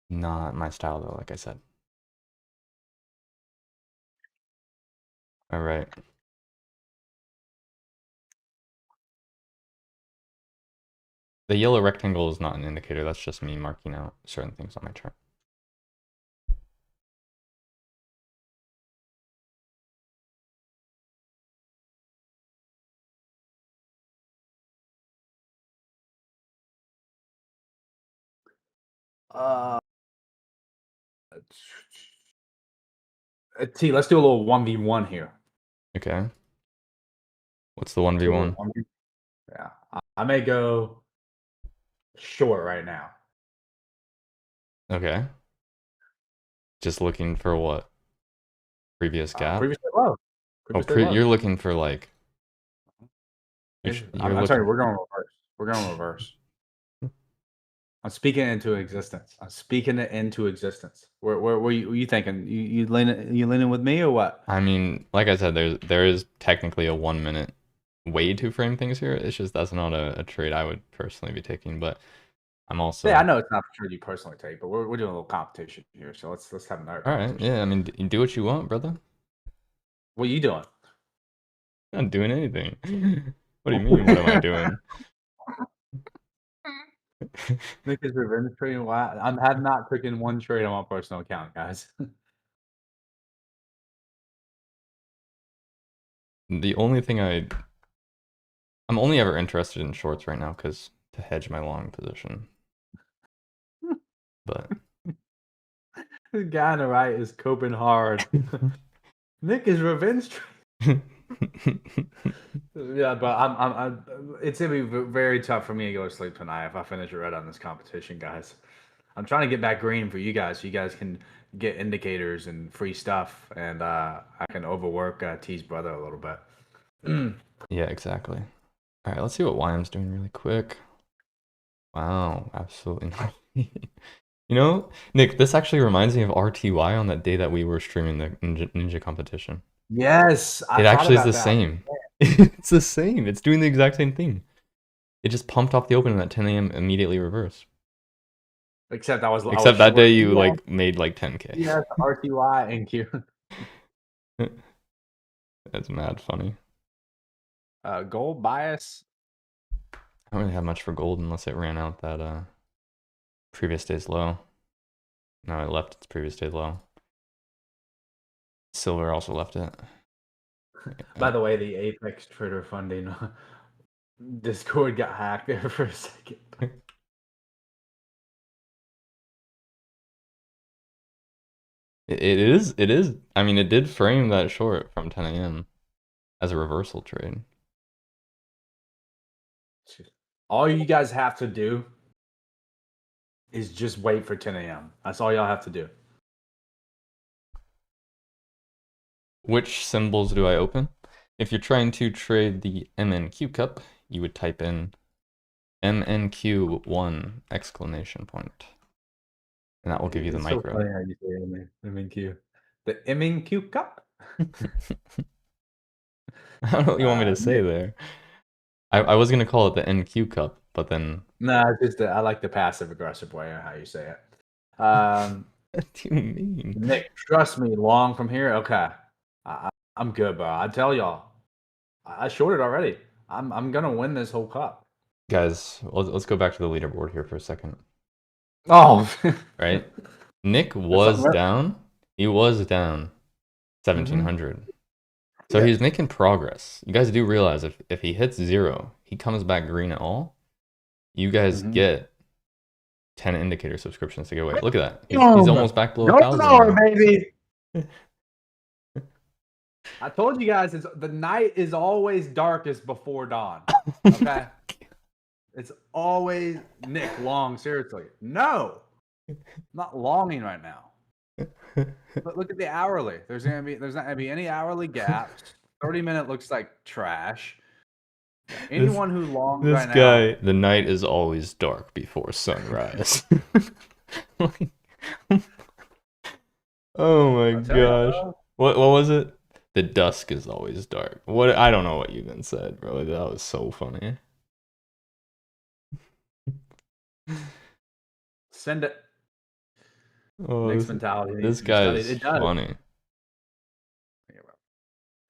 Not my style though, like I said. All right. The yellow rectangle is not an indicator. That's just me marking out certain things on my chart. T, let's do a little 1v1 here. Okay. What's the 1v1? Yeah. I may go short right now. Okay. Just looking for what? Previous gap? Previous low. You're looking for like... I'm telling you, we're going reverse. We're going reverse. I'm speaking it into existence. Where were you thinking? You leaning with me or what? I mean, like I said, there is technically a 1 minute way to frame things here. It's just that's not a trade I would personally be taking, but I'm also... Yeah, I know it's not a trade you personally take, but we're doing a little competition here, so let's have another conversation. All right, yeah, I mean, do what you want, brother. What are you doing? I'm not doing anything. What do you mean? What am I doing? Nick is revenge trading. Wow, I have not taken one trade on my personal account, guys. The only thing I'm only ever interested in shorts right now because to hedge my long position. But the guy on the right is coping hard. Nick is revenge trading. Yeah, but I'm it's gonna be very tough for me to go to sleep tonight if I finish red on this competition, guys. I'm trying to get back green for you guys, so you guys can get indicators and free stuff, and I can overwork T's brother a little bit. Yeah, exactly. All right, let's see what YM's doing really quick. Wow, absolutely not. You know, Nick, this actually reminds me of RTY on that day that we were streaming the Ninja competition. Yes, it actually is the same. It's the same. It's doing the exact same thing. It just pumped off the open at 10 a.m. immediately reverse. Except that day you like made like 10K. Yeah, RTY and Q. That's mad funny. Gold bias. I don't really have much for gold unless it ran out that previous day's low. No, it left its previous day's low. Silver also left it. By the way, the Apex Trader funding Discord got hacked there for a second. It is. I mean, it did frame that short from 10 a.m. as a reversal trade. All you guys have to do is just wait for 10 a.m. That's all y'all have to do. Which symbols do I open? If you're trying to trade the MNQ Cup, you would type in MNQ1 exclamation point. And that will give you the micro. So funny how you say MNQ. The MNQ Cup? I don't know what you want me to say there. I was going to call it the NQ Cup, but then... No, it's just I like the passive-aggressive way of how you say it. What do you mean? Nick, trust me, long from here? Okay. I'm good, bro. I tell y'all. I shorted already. I'm going to win this whole cup. Guys, let's go back to the leaderboard here for a second. Oh. Right? Nick was down. He was down 1,700. So he's making progress. You guys do realize if he hits 0, he comes back green at all, you guys get 10 indicator subscriptions to go away. Look at that. He's almost back below 1,000. Baby. I told you guys, the night is always darkest before dawn. Okay, it's always Nick long. Seriously, no, I'm not longing right now. But look at the hourly. There's not gonna be any hourly gaps. 30-minute looks like trash. Anyone who longs This right guy, now, the night is always dark before sunrise. Like, oh my I'll tell you, gosh. bro. What was it? The dusk is always dark. What, I don't know what you even said, bro. That was so funny. Send it. Oh, Nick's this, mentality. this needs to be guy studied. is It does. funny.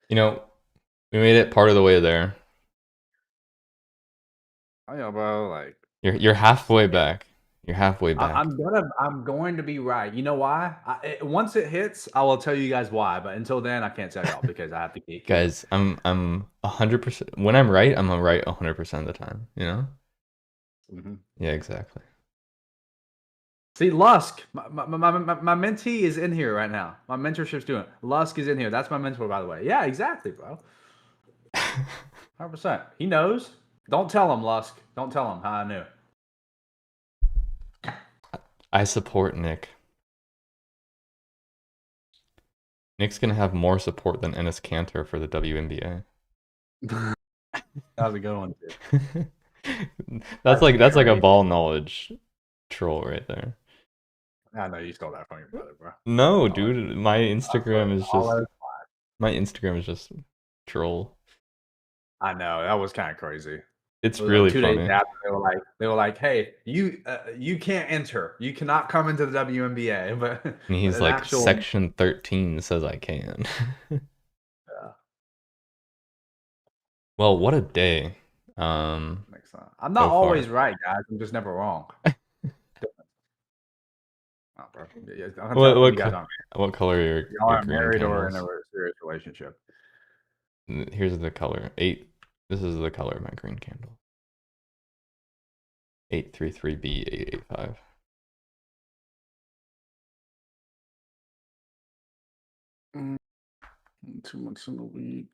You know, we made it part of the way there. Oh yeah, bro. Like You're halfway back. You're halfway back. I'm going to be right. You know why? Once it hits, I will tell you guys why. But until then, I can't tell y'all because I have to keep. Guys, I'm 100%. When I'm right, I'm right 100% of the time. You know? Mm-hmm. Yeah, exactly. See, Lusk, my mentee is in here right now. My mentorship student, Lusk is in here. That's my mentor, by the way. Yeah, exactly, bro. 100%. He knows. Don't tell him, Lusk. Don't tell him how I knew. I support Nick. Nick's gonna have more support than Enes Kanter for the WNBA. That was a good one, too. that's like a ball knowledge troll right there. I know you stole that from your brother, bro. No, dude, my Instagram is just troll. I know that was kind of crazy. It's really like 2 funny. days after, they were like, hey, you can't enter. You cannot come into the WNBA. But And he's like, Section 13 says I can. Yeah. Well, what a day. I'm not always right, guys. I'm just never wrong. What color are your green married candles? or in a serious relationship? Here's the color. 8. This is the color of my green candle. 833B885. Too much in the week.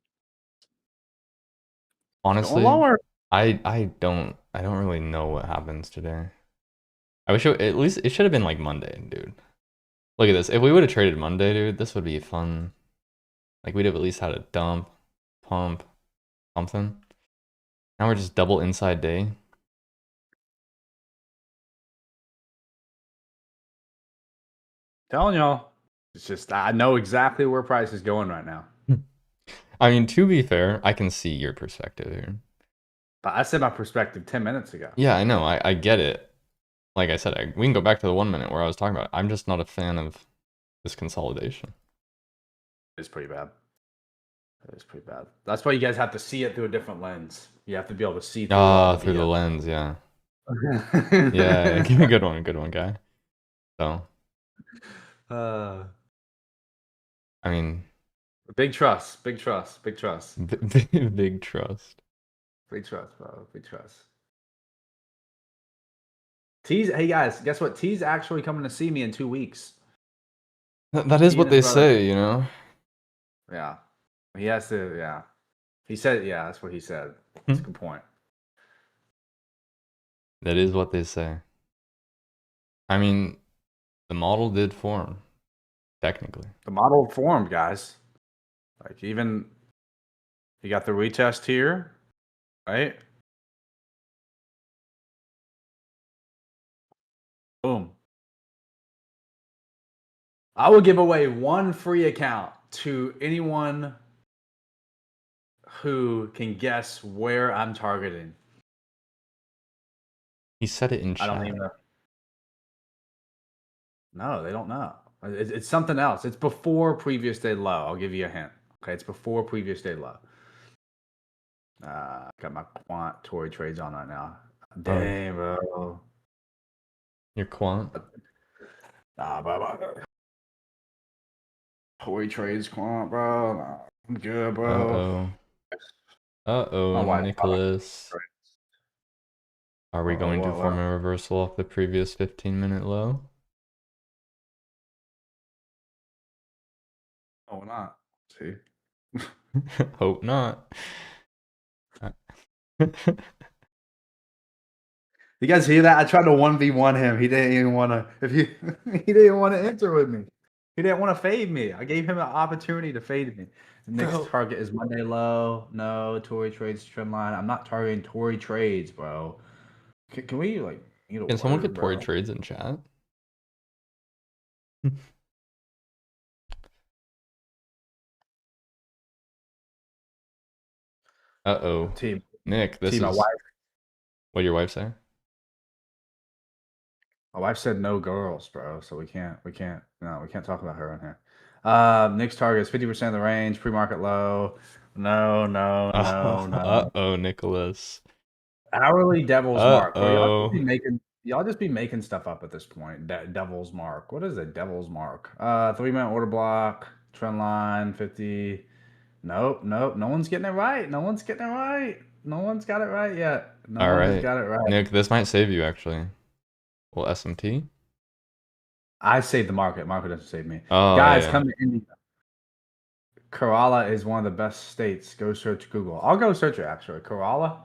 Honestly, I don't really know what happens today. I wish at least it should have been like Monday, dude. Look at this. If we would have traded Monday, dude, this would be fun. Like we'd have at least had a dump, pump, something. Now we're just double inside day. Telling y'all, it's just I know exactly where price is going right now. I mean, to be fair, I can see your perspective here. But I said my perspective 10 minutes ago. Yeah, I know. I get it. Like I said, we can go back to the 1 minute where I was talking about it. I'm just not a fan of this consolidation. It's pretty bad. It's pretty bad. That's why you guys have to see it through a different lens. You have to be able to see through the lens, yeah. Yeah, give me a good one, guy. So, I mean, big trust, big trust, big trust, big trust, big trust, bro, big trust. T's, hey guys, guess what? T's actually coming to see me in 2 weeks. That is what they say, you know. Yeah, he has to. Yeah, he said. Yeah, that's what he said. That's a good point. That is what they say. I mean, the model did form, technically. The model formed, guys. Like even you got the retest here, right? Boom. I will give away 1 free account to anyone who can guess where I'm targeting. He said it in chat. I don't even know. No, they don't know. It's something else. It's before previous day low. I'll give you a hint. Okay, it's before previous day low. Got my quant Tory trades on right now. Dang, bro. Your quant? Bro. Tory trades quant, bro. Nah, I'm good, bro. Uh-oh, Nicholas. Are we going to form a reversal off the previous 15-minute low? Oh, we're not. See? Hope not. You guys hear that? I tried to 1v1 him. He didn't even want to. If he he didn't want to enter with me. He didn't want to fade me. I gave him an opportunity to fade me. The next Bro. target is Monday low. No Tory trades trend line. I'm not targeting Tory trades, bro. Can we like need a Can someone word, get Tory bro? trades in chat? Uh-oh. Team, Nick, this my is wife. what did your wife say? My wife said no girls, bro. So we can't no, we can't talk about her on here. Nick's target is 50% of the range, pre-market low. No. Uh-oh, Nicholas. Hourly Devil's Mark. Bro, Uh-oh. y'all just be making stuff up at this point. Devil's Mark. What is a Devil's Mark? 3-minute order block, trend line, 50. Nope. No one's getting it right. No one's getting it right. No one's got it right yet. No All one has right. got it right. Nick, this might save you actually. Well, SMT? I saved the market. Market doesn't save me. Oh, Guys, yeah. come to India. Kerala is one of the best states. Go search Google. I'll go search it actually. Kerala,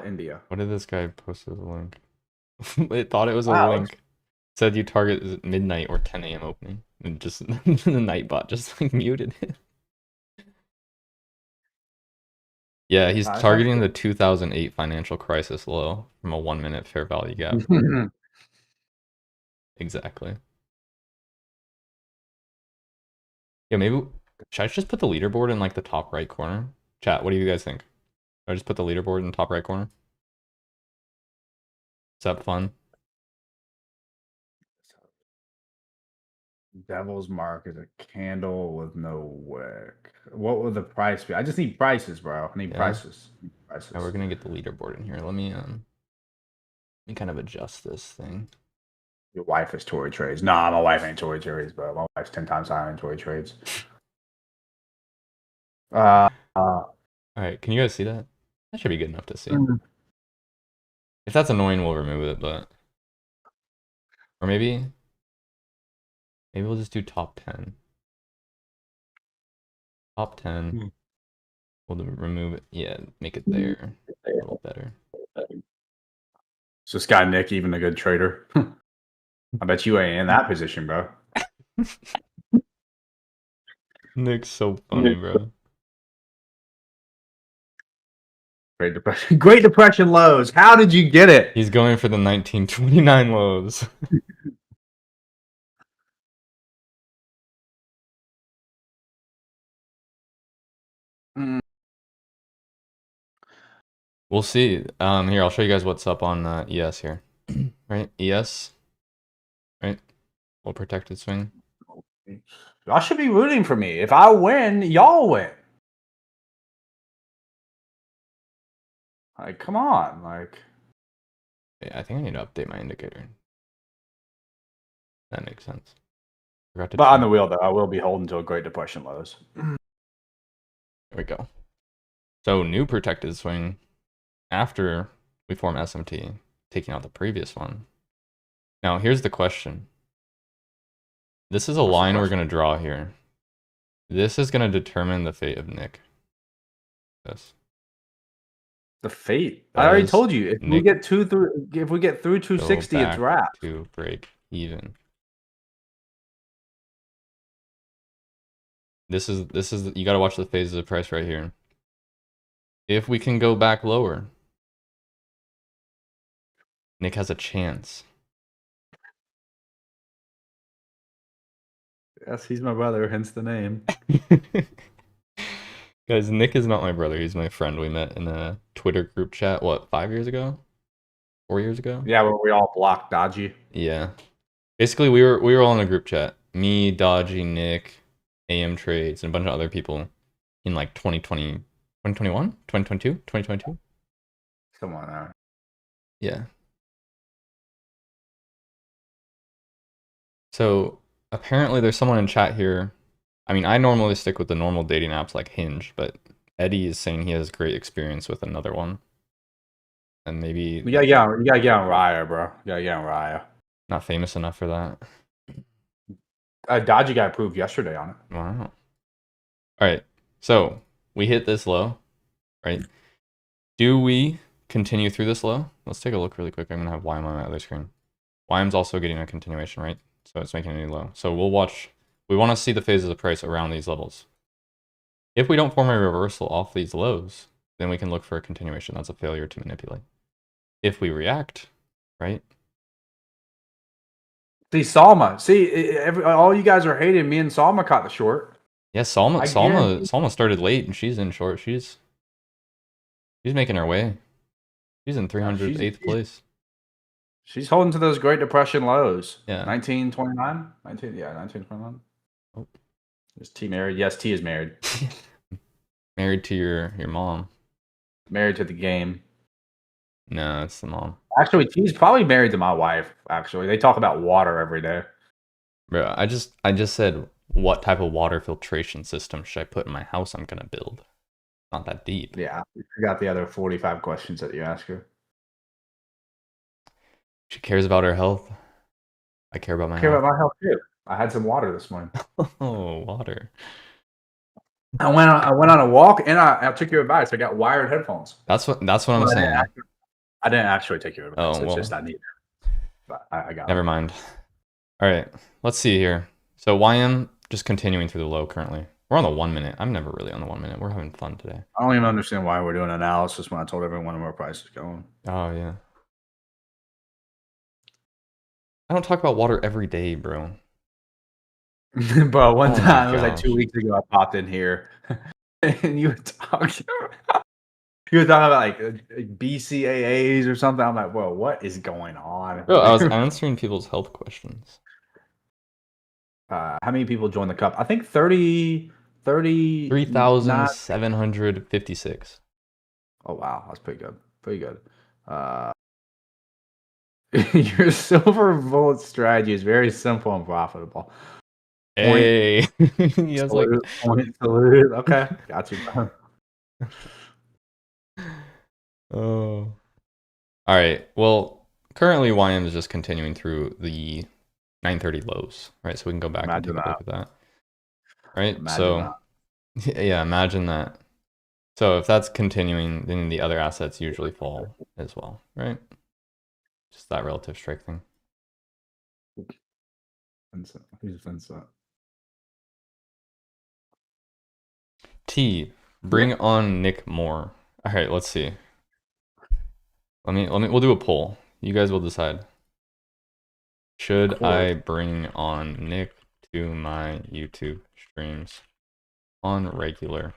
India. What did this guy post as a link? It thought it was a Wow. link. Said you target midnight or 10 a.m. opening. And just the Nightbot just like muted it. Yeah, he's That's targeting actually- the 2008 financial crisis low from a 1-minute fair value gap. Exactly. Yeah, maybe should I just put the leaderboard in like the top right corner? Chat, what do you guys think? Should I just put the leaderboard in the top right corner? Is that fun? Devil's Mark is a candle with no wick. What would the price be? I just need prices, bro. I need Yeah. prices. Yeah, we're gonna get the leaderboard in here. Let me kind of adjust this thing. Your wife is Tory trades. Nah, my wife ain't Tory trades, bro. My wife's 10 times higher than Tory trades. All right, can you guys see that? That should be good enough to see. If that's annoying, we'll remove it, but or maybe we'll just do top 10. Top 10. We'll remove it. Yeah, make it there. A little better. Is this guy Nick even a good trader? I bet you ain't in that position, bro. Nick's so funny, bro. Great Depression. Great Depression lows. How did you get it? He's going for the 1929 lows. We'll see. Here, I'll show you guys what's up on ES here. Right? ES. Right? Well protected swing. Y'all should be rooting for me. If I win, y'all win. Like, come on. Like, Yeah, I think I need to update my indicator. That makes sense. Forgot to but on change. the wheel, though, I will be holding to a Great Depression lows. There we go. So new protected swing after we form SMT, taking out the previous one. Now here's the question. This is a line we're going to draw here. This is going to determine the fate of Nick. This. The fate. I already told you. If we get through 260, it's wrapped. To break even. This is you got to watch the phases of price right here. If we can go back lower, Nick has a chance. Yes, he's my brother, hence the name. Guys, Nick is not my brother. He's my friend. We met in a Twitter group chat, what, 5 years ago? 4 years ago? Yeah, where we all blocked Dodgy. Yeah. Basically, we were all in a group chat. Me, Dodgy, Nick, AM Trades, and a bunch of other people in like 2020, 2021? 2022? 2022? Someone there. Yeah. So apparently there's someone in chat here. I mean, I normally stick with the normal dating apps like Hinge, but Eddie is saying he has great experience with another one. And maybe You gotta get on Raya, bro. You gotta get on Raya. not famous enough for that. Dodgy got approved yesterday on it. Wow. All right. So we hit this low, right? Do we continue through this low? Let's take a look really quick. I'm going to have YM on my other screen. YM's also getting a continuation, right? So it's making a new low. So we'll watch. We want to see the phases of price around these levels. If we don't form a reversal off these lows, then we can look for a continuation. That's a failure to manipulate. If we react, right? See, Salma. See, all you guys are hating. Me and Salma caught the short. Yeah, Salma guarantee- started late and she's in short. She's making her way. She's in 308th place. She's holding to those Great Depression lows. Yeah. 1929? 1929. Oh. Is T married? Yes, T is married. Married to your mom. Married to the game. No, it's the mom. Actually, T's probably married to my wife, actually. They talk about water every day. Bro, I just said what type of water filtration system should I put in my house I'm gonna build. Not that deep. Yeah, I forgot the other 45 questions that you asked her. She cares about her health. I care about my I care health. about my health too. I had some water this morning. Oh, water. I went on a walk and I took your advice. I got wired headphones. That's what I'm saying. I didn't actually take your advice. Oh, It's well. just I need it. But I got Never it. mind. All right, let's see here. So YM just continuing through the low currently. We're on the 1 minute. I'm never really on the 1 minute. We're having fun today. I don't even understand why we're doing analysis when I told everyone where price is going. Oh, yeah. I don't talk about water every day, bro. Bro, one Oh my time, it was like gosh. 2 weeks ago, I popped in here and you were talking about like BCAAs or something. I'm like, whoa, what is going on? Bro, I was answering people's health questions. How many people joined the cup? I think 30. 3,756. Oh, wow. That's pretty good. Pretty good. Your silver bullet strategy is very simple and profitable. Hey. He has like... Point salute. Okay. Got you. Oh. All right. Well, currently YM is just continuing through the 930 lows, right? So we can go back and take a look at that. Right? Yeah, imagine that. So if that's continuing, then the other assets usually fall as well, right? Just that relative strike thing. Vincent. Who's Vincent? T, bring on Nick Moore. All right, let's see. We'll do a poll. You guys will decide. Should I bring on Nick to my YouTube streams on a regular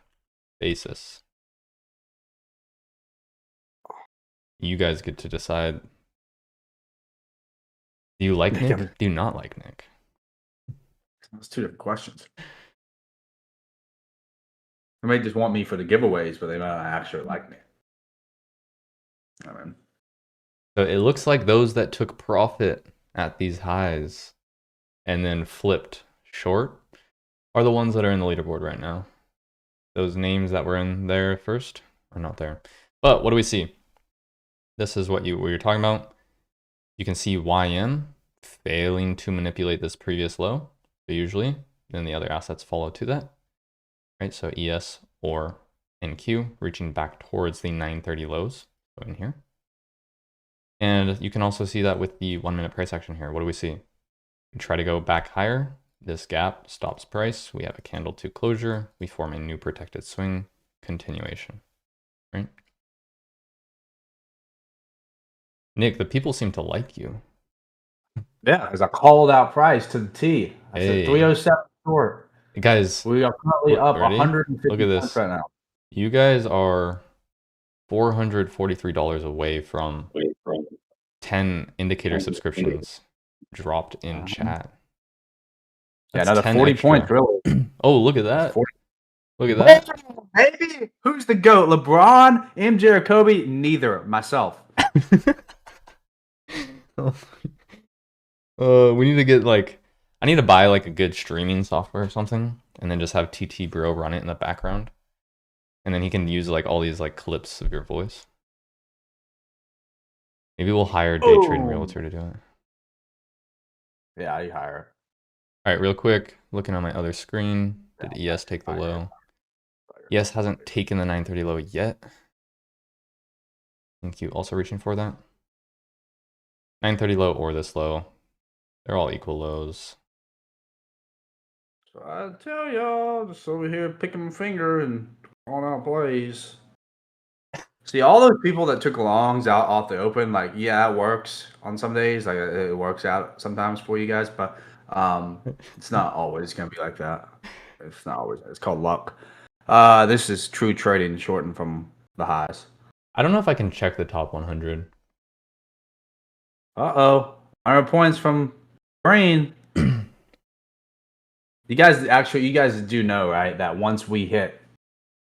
basis? You guys get to decide. Do you like Nick? Do you not like Nick? That's two different questions. They may just want me for the giveaways, but they might not actually like me. I mean, so it looks like those that took profit at these highs and then flipped short are the ones that are in the leaderboard right now. Those names that were in there first are not there. But what do we see? This is what you're talking about. You can see YM failing to manipulate this previous low. So usually, then the other assets follow to that. Right, so ES or NQ reaching back towards the 930 lows. So in here. And you can also see that with the 1 minute price action here. What do we see? We try to go back higher. This gap stops price. We have a candle to closure. We form a new protected swing continuation. Right? Nick, the people seem to like you. yeah, as a called out price to the T. I said 307 short. Guys, we are currently up ready? 150 Look at this right now. You guys are $443 away from 10 indicator subscriptions dropped in chat. Yeah, another 40 extra. points, really. Oh, look at that. Look at that. Baby, who's the GOAT? LeBron, MJ, or Kobe? Neither. Myself. We need to get like, I need to buy like a good streaming software or something, and then just have TT Bro run it in the background, and then he can use like all these like clips of your voice. Maybe we'll hire a day trading realtor to do it. Yeah, you hire. All right, real quick, looking on my other screen, did ES take the low? ES hasn't taken the 930 low yet. MNQ also reaching for that. 930 low or this low. They're all equal lows. So I tell y'all, just over here picking my finger and calling out plays. See, all those people that took longs out off the open, like, yeah, it works on some days. Like, it works out sometimes for you guys, but it's not always going to be like that. It's not always. It's called luck. This is true trading shortened from the highs. I don't know if I can check the top 100. Uh-oh. 100 points from Brain. You guys do know, right, that once we hit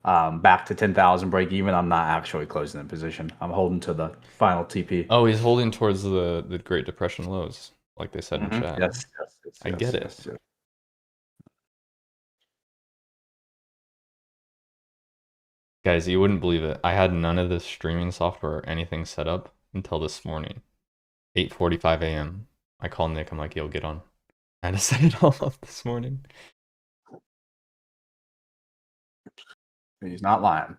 back to 10,000 break even, I'm not actually closing the position. I'm holding to the final TP. Oh, he's holding towards the Great Depression lows, like they said in chat. Yes, I get it. Yes. Guys, you wouldn't believe it. I had none of this streaming software or anything set up until this morning, 8:45 a.m. I called Nick. I'm like, yo, get on. I had to set it all up this morning. He's not lying.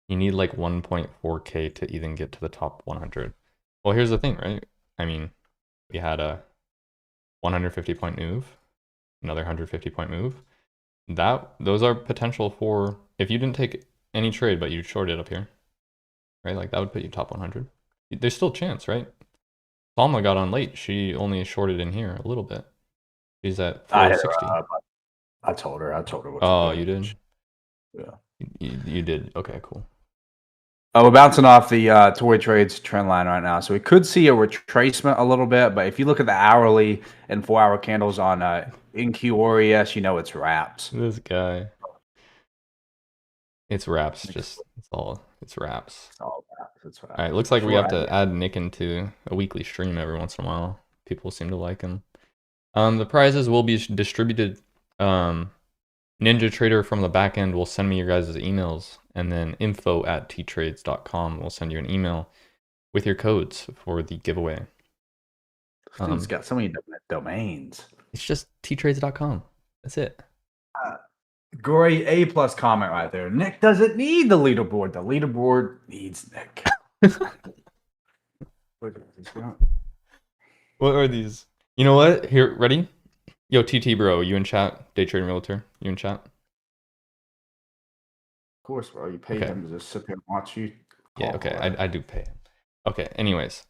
You need like 1.4K to even get to the top 100. Well, here's the thing, right? I mean, we had a 150 point move, another 150 point move. Those are potential for, if you didn't take any trade but you shorted up here, right? Like that would put you top 100. There's still a chance, right? Palma got on late. She only shorted in here a little bit. She's at 460. I told her. What Oh, you did? Yeah. You did. Okay, cool. We're bouncing off the Tory Trades trend line right now. So we could see a retracement a little bit, but if you look at the hourly and 4-hour candles on MNQ or ES, you know it's wraps. This guy. It's wraps. It's wraps. It's all wraps. It's wraps. All right, looks like we have to add Nick into a weekly stream every once in a while. People seem to like him. The prizes will be distributed. Ninja Trader from the back end will send me your guys' emails, and then info@ttrades.com will send you an email with your codes for the giveaway. It's got so many domains. It's just ttrades.com. That's it. Great A+ comment right there. Nick doesn't need the leaderboard. The leaderboard needs Nick. What are these? You know what? Here, ready? Yo, TT bro, you in chat? Day Trading Realtor, you in chat? Of course, bro. You pay them to just sit there and watch you. Yeah, okay. I do pay. Okay, anyways.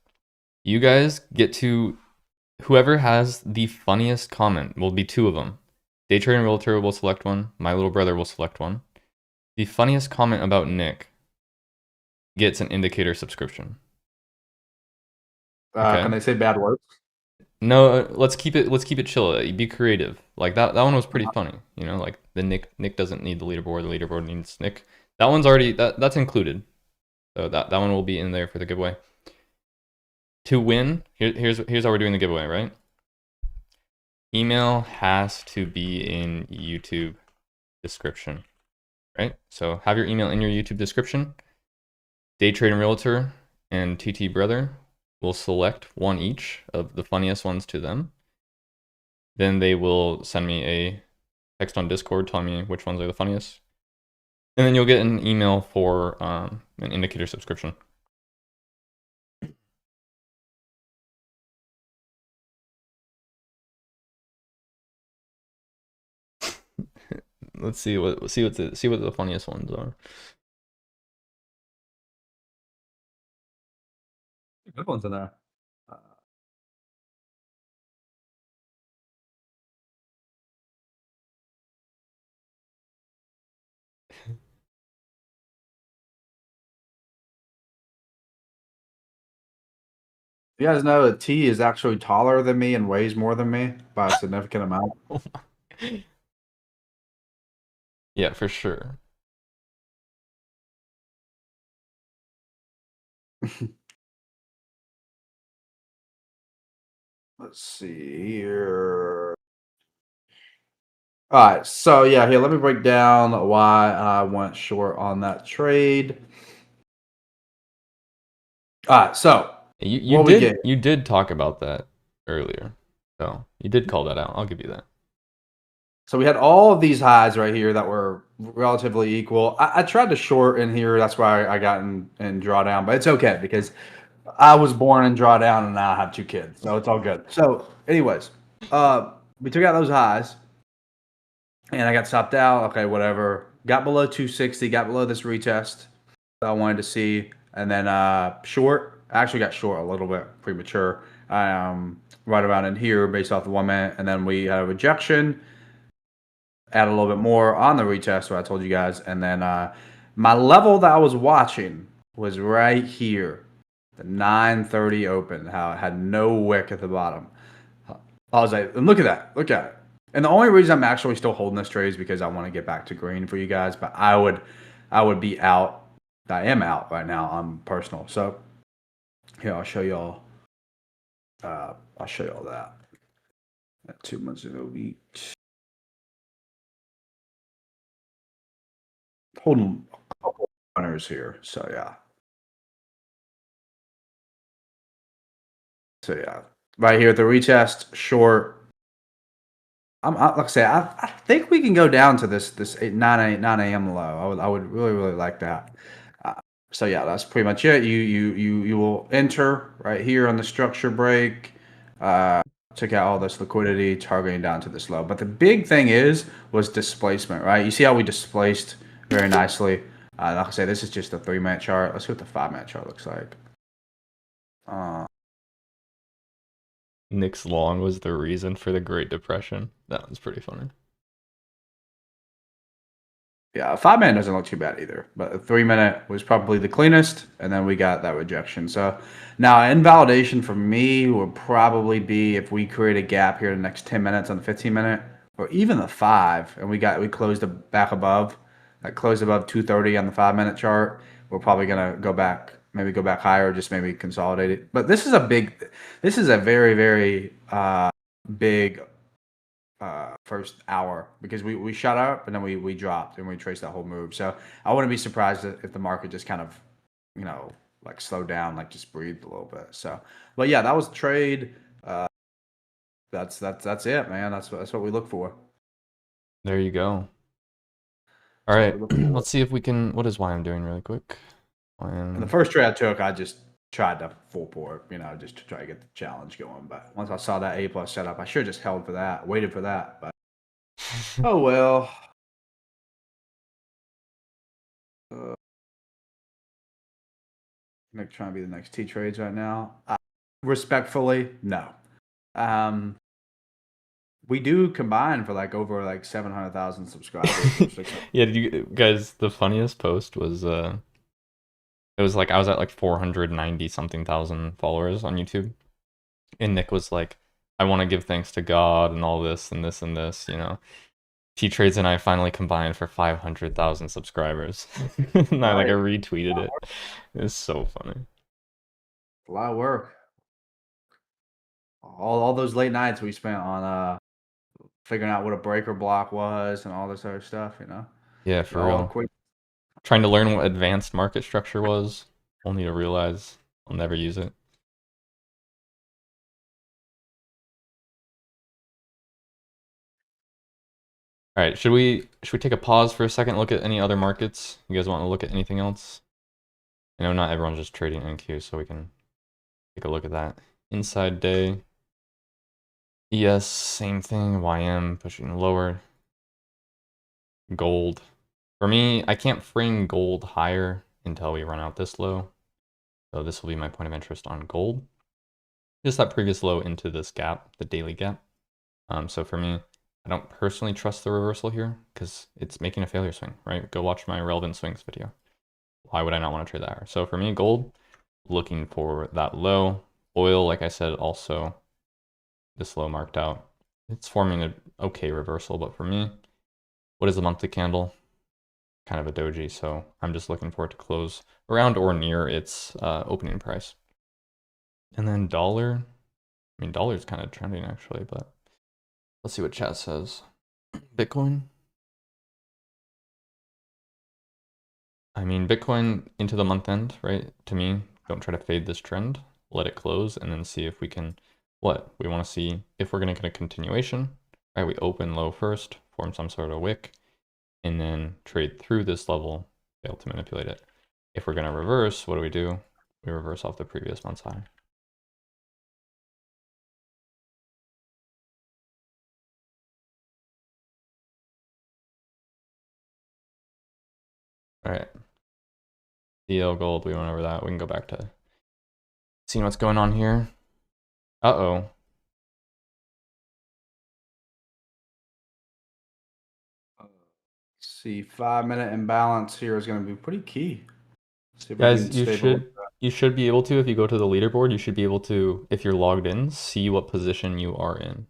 You guys get to... Whoever has the funniest comment will be 2 of them. Day Trading Realtor will select one. My little brother will select one. The funniest comment about Nick gets an indicator subscription. Okay. Can they say bad words? No, let's keep it chill. Be creative. Like that one was pretty funny. You know, like the Nick doesn't need the leaderboard. The leaderboard needs Nick. That one's already that's included. So that one will be in there for the giveaway. To win, here's how we're doing the giveaway, right? Email has to be in YouTube description, right? So have your email in your YouTube description. Day Trading Realtor and TT Brother will select one each of the funniest ones to them. Then they will send me a text on Discord telling me which ones are the funniest. And then you'll get an email for an indicator subscription. Let's see what the funniest ones are. Good ones in there. You guys know that T is actually taller than me and weighs more than me by a significant amount. Yeah, for sure. Let's see here. All right, so yeah, here, let me break down why I went short on that trade. All right, so You What we get? you did talk about that earlier. So you did call that out. I'll give you that. So we had all of these highs right here that were relatively equal. I tried to short in here. That's why I got in drawdown, but it's okay because I was born in drawdown and now I have 2 kids, so it's all good. So, anyways, we took out those highs, and I got stopped out. Okay, whatever. Got below 260. Got below this retest that I wanted to see, and then short. I actually got short a little bit premature. Right around in here based off the 1 minute, and then we had a rejection. Add a little bit more on the retest, what I told you guys, and then my level that I was watching was right here, the 9:30 open. How it had no wick at the bottom. I was like, and look at that, look at it. And the only reason I'm actually still holding this trade is because I want to get back to green for you guys. But I would be out. I am out right now on personal. So here, I'll show y'all. I'll show y'all that. 2 months ago, week. Holding a couple runners here. So yeah. So yeah, right here at the retest short. Like I say, I think we can go down to this 9 a.m. low. I would really like that. So yeah, that's pretty much it. You will enter right here on the structure break. Took out all this liquidity, targeting down to this low. But the big thing was displacement, right? You see how we displaced very nicely. Like I say, this is just a 3-minute chart. Let's see what the 5-minute chart looks like. Nick's long was the reason for the Great Depression. That was pretty funny. Yeah, a 5-minute doesn't look too bad either, but a 3-minute was probably the cleanest, and then we got that rejection. So now invalidation for me would probably be if we create a gap here in the next 10 minutes on the 15-minute, or even the 5, and we closed back above, like closed above 230 on the 5-minute chart. We're probably gonna go back, maybe go back higher, just maybe consolidate it. But this is a very big first hour because we shot up and then we dropped and we traced that whole move. So I wouldn't be surprised if the market just kind of, like slowed down, like just breathed a little bit. So, but yeah, that was the trade. That's it, man. That's what we look for. There you go. All That's right, what we look for. let's see if we can. What is YM doing really quick? And the first trade I took, I just tried to full port, just to try to get the challenge going. But once I saw that A+ setup, I should have just held for that, waited for that. But oh well. Nick trying to be the next TTrades right now. Respectfully, no. We do combine for like over like 700,000 subscribers. Yeah, did you guys? The funniest post was it was like I was at like 490 something thousand followers on YouTube, and Nick was like, "I want to give thanks to God and all this and this and this." TTrades and I finally combined for 500,000 subscribers. And I retweeted it. It's so funny. A lot of work. All those late nights we spent on figuring out what a breaker block was and all this other stuff, Yeah, for real. Quick. Trying to learn what advanced market structure was, only to realize I'll never use it. All right, should we take a pause for a second, look at any other markets? You guys want to look at anything else? I know not everyone's just trading NQ, so we can take a look at that. Inside day. ES, same thing. YM pushing lower. Gold. For me, I can't frame gold higher until we run out this low. So this will be my point of interest on gold. Just that previous low into this gap, the daily gap. So for me, I don't personally trust the reversal here because it's making a failure swing, right? Go watch my relevant swings video. Why would I not want to trade that higher? So for me, gold, looking for that low. Oil, like I said, also this low marked out. It's forming an okay reversal, but for me, what is the monthly candle? Kind of a doji, so I'm just looking for it to close around or near its opening price. And then dollar, I mean, dollar's kind of trending actually, but let's see what chat says. Bitcoin. I mean, Bitcoin into the month end, right? To me, don't try to fade this trend. let it close, and then see if we can, what? We want to see if we're going to get a continuation, right? We open low first, form some sort of wick, and then trade through this level, fail to manipulate it. If we're going to reverse, what do? We reverse off the previous month's high. All right. DL gold, we went over that. We can go back to seeing what's going on here. Uh-oh. See, 5-minute imbalance here is going to be pretty key. See if we Guys, can stabilize that. you should be able to, if you go to the leaderboard, you should be able to, if you're logged in, see what position you are in.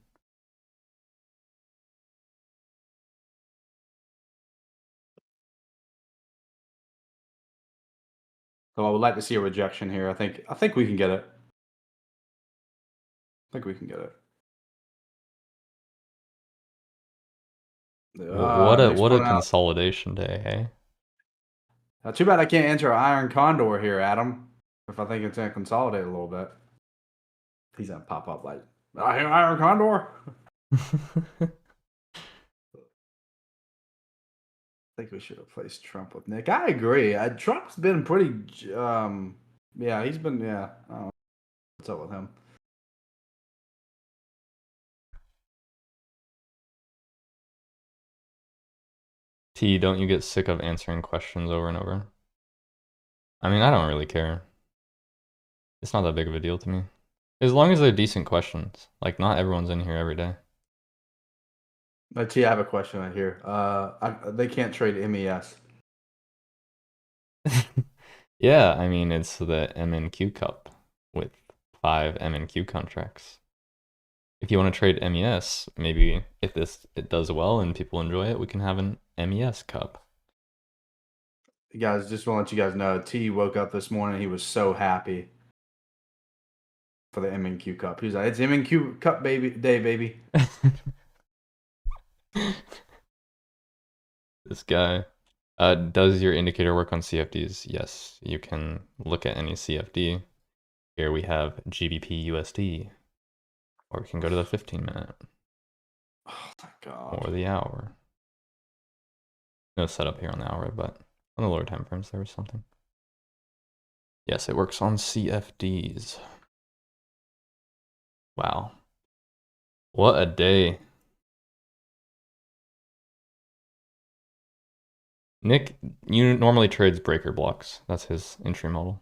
So I would like to see a rejection here. I think we can get it. I think we can get it. What Nick's a pulling out. consolidation day, hey? Too bad I can't enter Iron Condor here, Adam. If I think it's gonna consolidate a little bit, he's gonna pop up like, I hear Iron Condor. I think we should have placed Trump with Nick. I agree. Trump's been pretty. Yeah, he's been. Yeah, I don't know what's up with him. T, don't you get sick of answering questions over and over? I mean, I don't really care. It's not that big of a deal to me. As long as they're decent questions. Like, not everyone's in here every day. But T, I have a question right here. They can't trade MES. Yeah, I mean, it's the MNQ Cup with 5 MNQ contracts. If you want to trade MES, maybe if it does well and people enjoy it, we can have an MES Cup. Guys, just want to let you guys know, T woke up this morning. He was so happy for the MNQ Cup. He's like, it's MNQ Cup day, baby. This guy. Does your indicator work on CFDs? Yes, you can look at any CFD. Here we have GBP USD, or we can go to the 15-minute. Oh my god. Or the hour. No setup here on the hour, but on the lower time frames there was something. Yes, it works on CFDs. Wow. What a day. Nick, you normally trades breaker blocks. That's his entry model.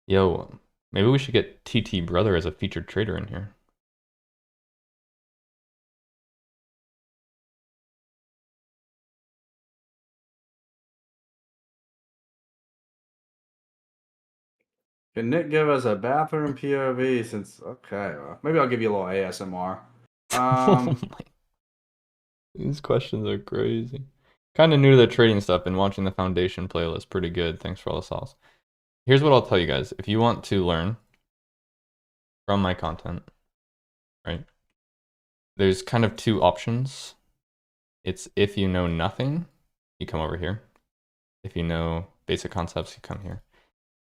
Yo, maybe we should get TT Brother as a featured trader in here. Can Nick give us a bathroom POV since, okay, well, maybe I'll give you a little ASMR. These questions are crazy. Kind of new to the trading stuff and watching the foundation playlist. Pretty good. Thanks for all the sauce. Here's what I'll tell you guys. If you want to learn from my content, right? There's kind of 2 options. It's if you know nothing, you come over here. If you know basic concepts, you come here.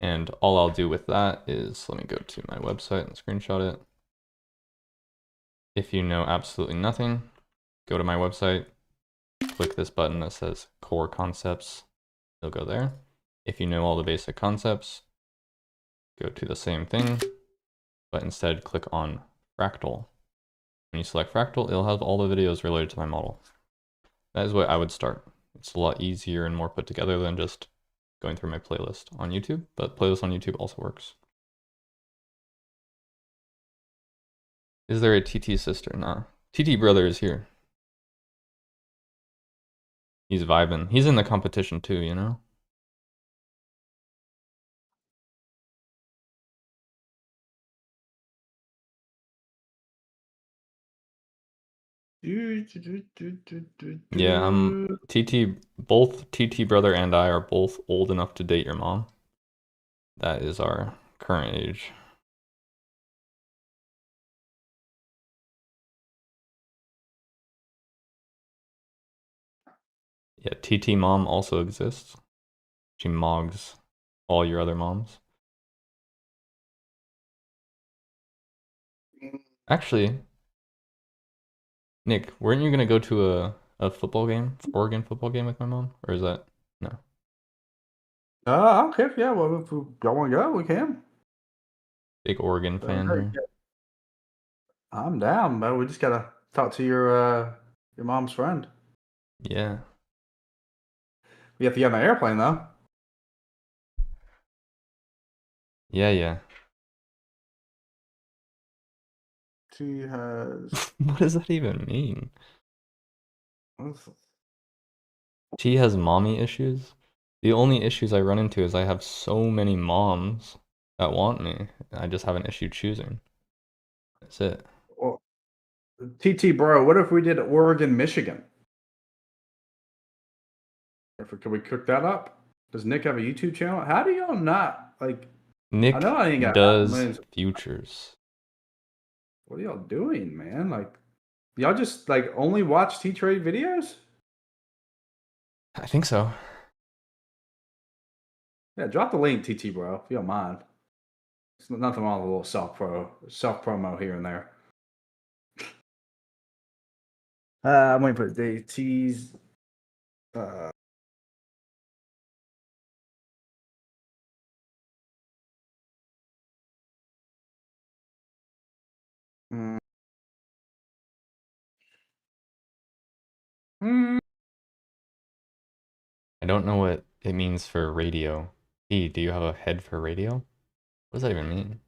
And all I'll do with that is, let me go to my website and screenshot it. If you know absolutely nothing, go to my website, click this button that says Core Concepts. It'll go there. If you know all the basic concepts, go to the same thing, but instead click on Fractal. When you select Fractal, it'll have all the videos related to my model. That is what I would start. It's a lot easier and more put together than just going through my playlist on YouTube, but playlist on YouTube also works. Is there a TT sister? Nah. TT brother is here. He's vibing. He's in the competition too, you know? Yeah, TT, both TT brother and I are both old enough to date your mom. That is our current age. Yeah, TT mom also exists. She mogs all your other moms. Actually, Nick, weren't you gonna go to a football game, Oregon football game with my mom, or is that no? I don't care. Yeah, well, if y'all want to go, we can. Big Oregon fan here. Yeah. I'm down, but we just gotta talk to your mom's friend. Yeah. We have to get on the airplane though. Yeah. She has. What does that even mean? She has mommy issues. The only issues I run into is I have so many moms that want me. I just have an issue choosing. That's it. Well, TT bro, what if we did Oregon, Michigan? Can we cook that up? Does Nick have a YouTube channel? How do y'all not like? Nick I know I ain't got does millions. futures. What are y'all doing, man? Like, y'all just like only watch TTrade videos? I think so. Yeah, drop the link, TT bro, if you don't mind. It's nothing wrong with a little self promo here and there. I'm waiting for the T's. Mm. I don't know what it means for radio. E, do you have a head for radio? What does that even mean?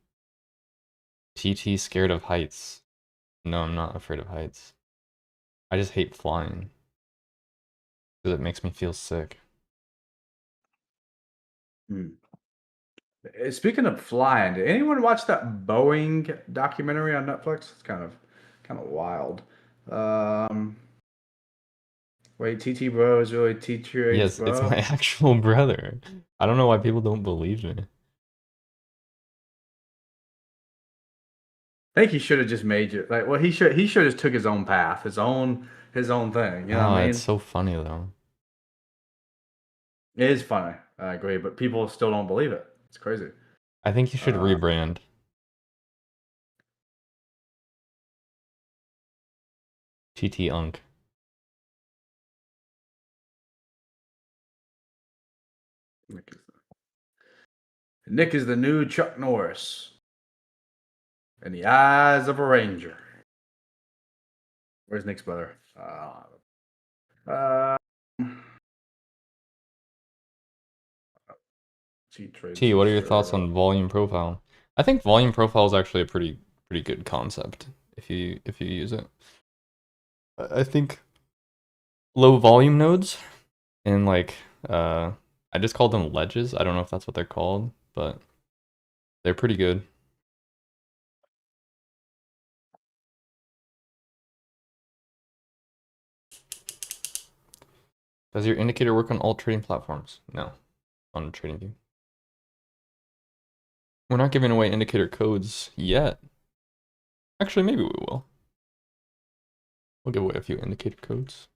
TT scared of heights. No, I'm not afraid of heights. I just hate flying. Because it makes me feel sick. Speaking of flying, did anyone watch that Boeing documentary on Netflix? It's kind of wild. Wait, TT bro is really TTrades Yes, it's bro. my actual brother. I don't know why people don't believe me. I think he should have just made you like. Well, he should just took his own path, his own thing. You know what Oh, I it's mean? so funny though. It is funny. I agree, but people still don't believe it. It's crazy. I think you should Uh, rebrand. TT Unk. Nick is the new Chuck Norris in the eyes of a ranger. Where's Nick's brother? T-Trade T, for what are your thoughts sure. on volume profile? I think volume profile is actually a pretty good concept if you use it. I think low volume nodes and like I just called them ledges. I don't know if that's what they're called, but they're pretty good. Does your indicator work on all trading platforms? No, on TradingView. We're not giving away indicator codes yet. Actually, maybe we will. We'll give away a few indicator codes.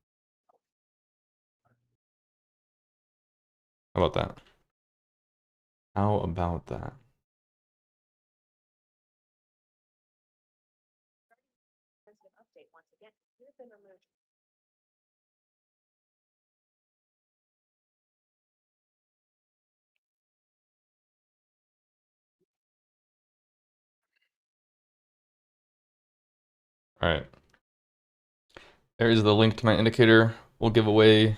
How about that? How about that? All right. There's the link to my indicator. We'll give away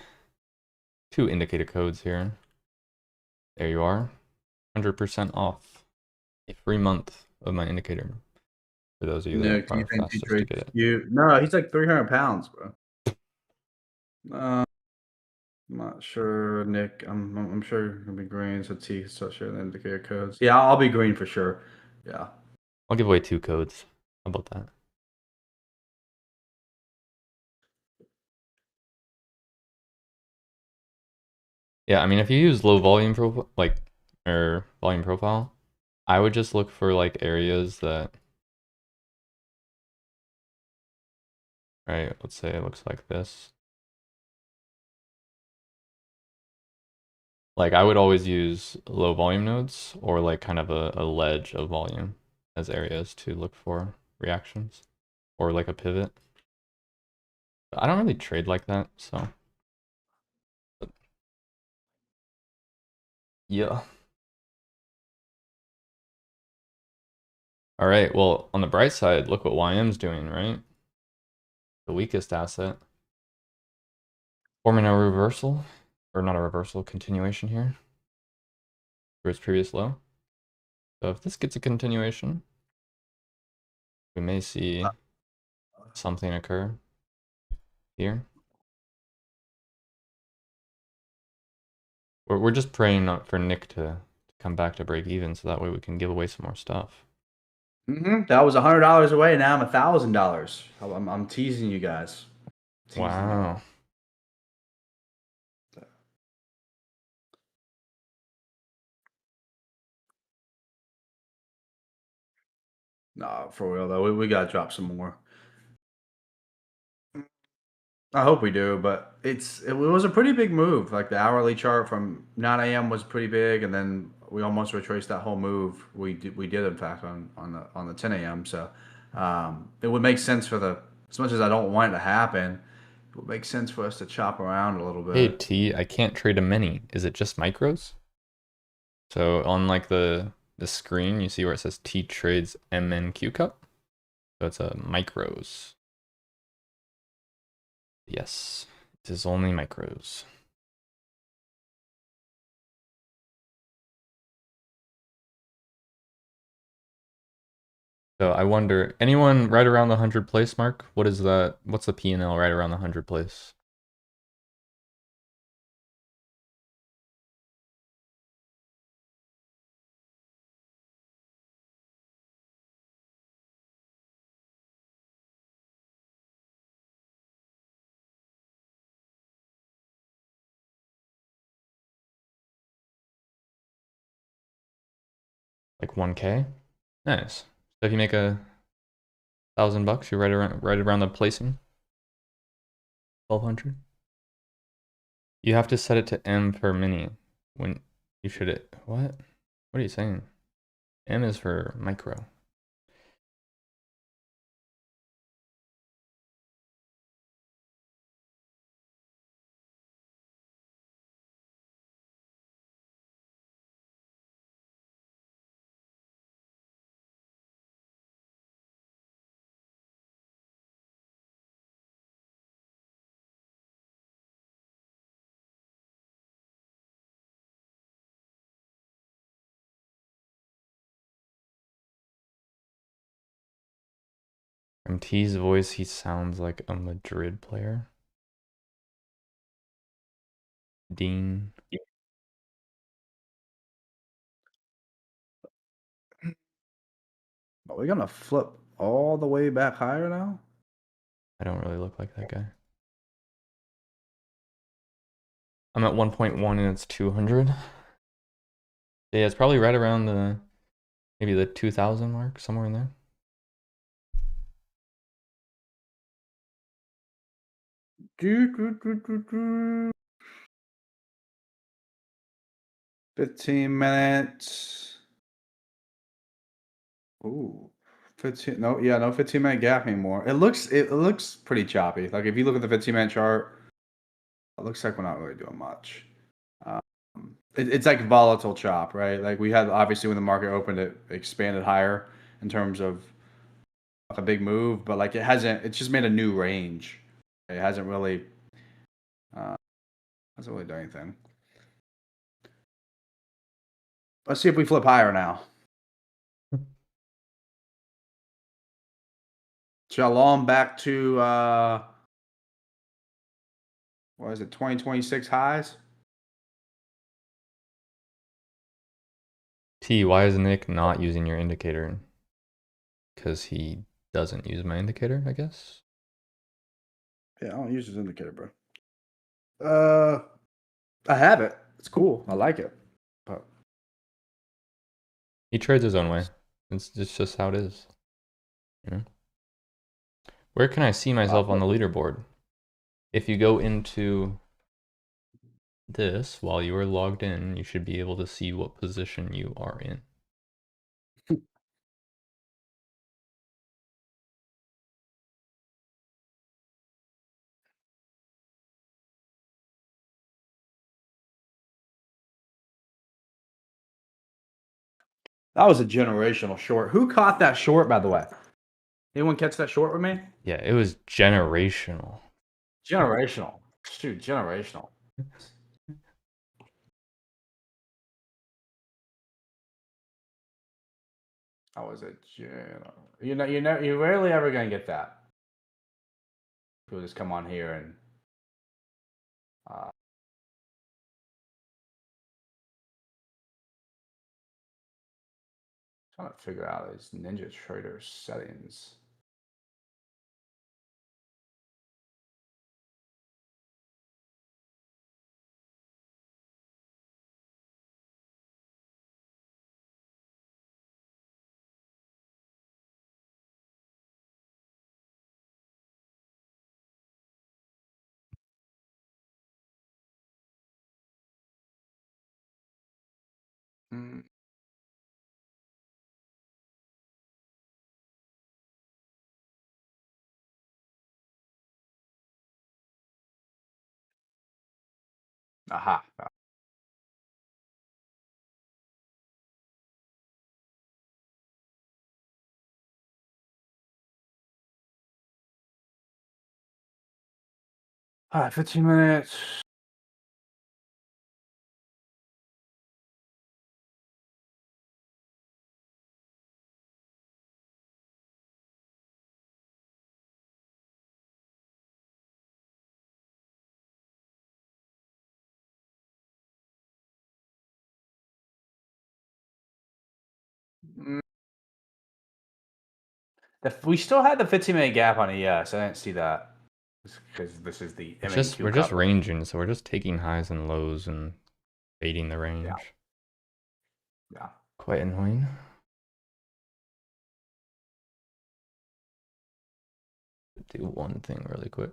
2 indicator codes here. There you are. 100% off. A free month of my indicator. For those of you that Nick, do you are think fastest to get it. No, he's like 300 pounds, bro. I'm not sure, Nick. I'm sure you're gonna be green, so T start sharing the indicator codes. Yeah, I'll be green for sure. Yeah. I'll give away 2 codes. How about that? Yeah, I mean, if you use low volume profile, like, or volume profile, I would just look for like areas that, right, let's say it looks like this. Like I would always use low volume nodes or like kind of a ledge of volume as areas to look for reactions or like a pivot. But I don't really trade like that, so yeah. All right, well, on the bright side, look what YM's doing, right? The weakest asset. Forming a reversal, or not a reversal, continuation here for its previous low. So if this gets a continuation, we may see something occur here. We're just praying for Nick to come back to break even so that way we can give away some more stuff. That was $100 away. Now I'm $1,000. I'm teasing you guys. Teasing you. Wow. Nah, for real though, we gotta drop some more. I hope we do, but it was a pretty big move. Like the hourly chart from 9 a.m. was pretty big, and then we almost retraced that whole move. We did in fact on the 10 a.m. So it would make sense for the, as much as I don't want it to happen, it would make sense for us to chop around a little bit. Hey T, I can't trade a mini. Is it just micros? So on like the screen, you see where it says TTrades MNQ Cup. So it's a micros. Yes, it is only micros. So I wonder, anyone right around the 100 place mark? What is that? What's the P&L right around the 100 place? Like 1K? Nice. So if you make $1,000, you're right around the placing. 1,200. You have to set it to M per mini when you should it. What? What are you saying? M is for micro. From T's voice, he sounds like a Madrid player. Dean. Are we gonna flip all the way back higher now? I don't really look like that guy. I'm at 1.1 and it's 200. Yeah, it's probably right around maybe the 2,000 mark, somewhere in there. Do, do, do, do, do. 15 minutes. Ooh, 15. No, yeah, no 15-minute gap anymore. It looks pretty choppy. Like if you look at the 15-minute chart, it looks like we're not really doing much. It's like volatile chop, right? Like we had obviously when the market opened, it expanded higher in terms of a big move, but like it's just made a new range. It hasn't really done anything. Let's see if we flip higher now. Shalom back to what is it, 2026 highs? T, why is Nick not using your indicator? Because he doesn't use my indicator, I guess. Yeah, I don't use his indicator, bro. I have it. It's cool. I like it. But He trades his own way. It's just how it is. You know? Where can I see myself on the leaderboard? If you go into this, while you are logged in, you should be able to see what position you are in. That was a generational short. Who caught that short, by the way? Anyone catch that short with me? Yeah, it was generational. Generational. Shoot, generational. That was a you're rarely ever gonna get that. People just come on here and trying to figure out his Ninja Trader settings. Mm. Aha. All right, 15 minutes. We still had the 15-minute gap on ES. I didn't see that because this is the MNQ We're just Cup. ranging, so we're just taking highs and lows and fading the range. Yeah. Quite annoying. Do one thing really quick.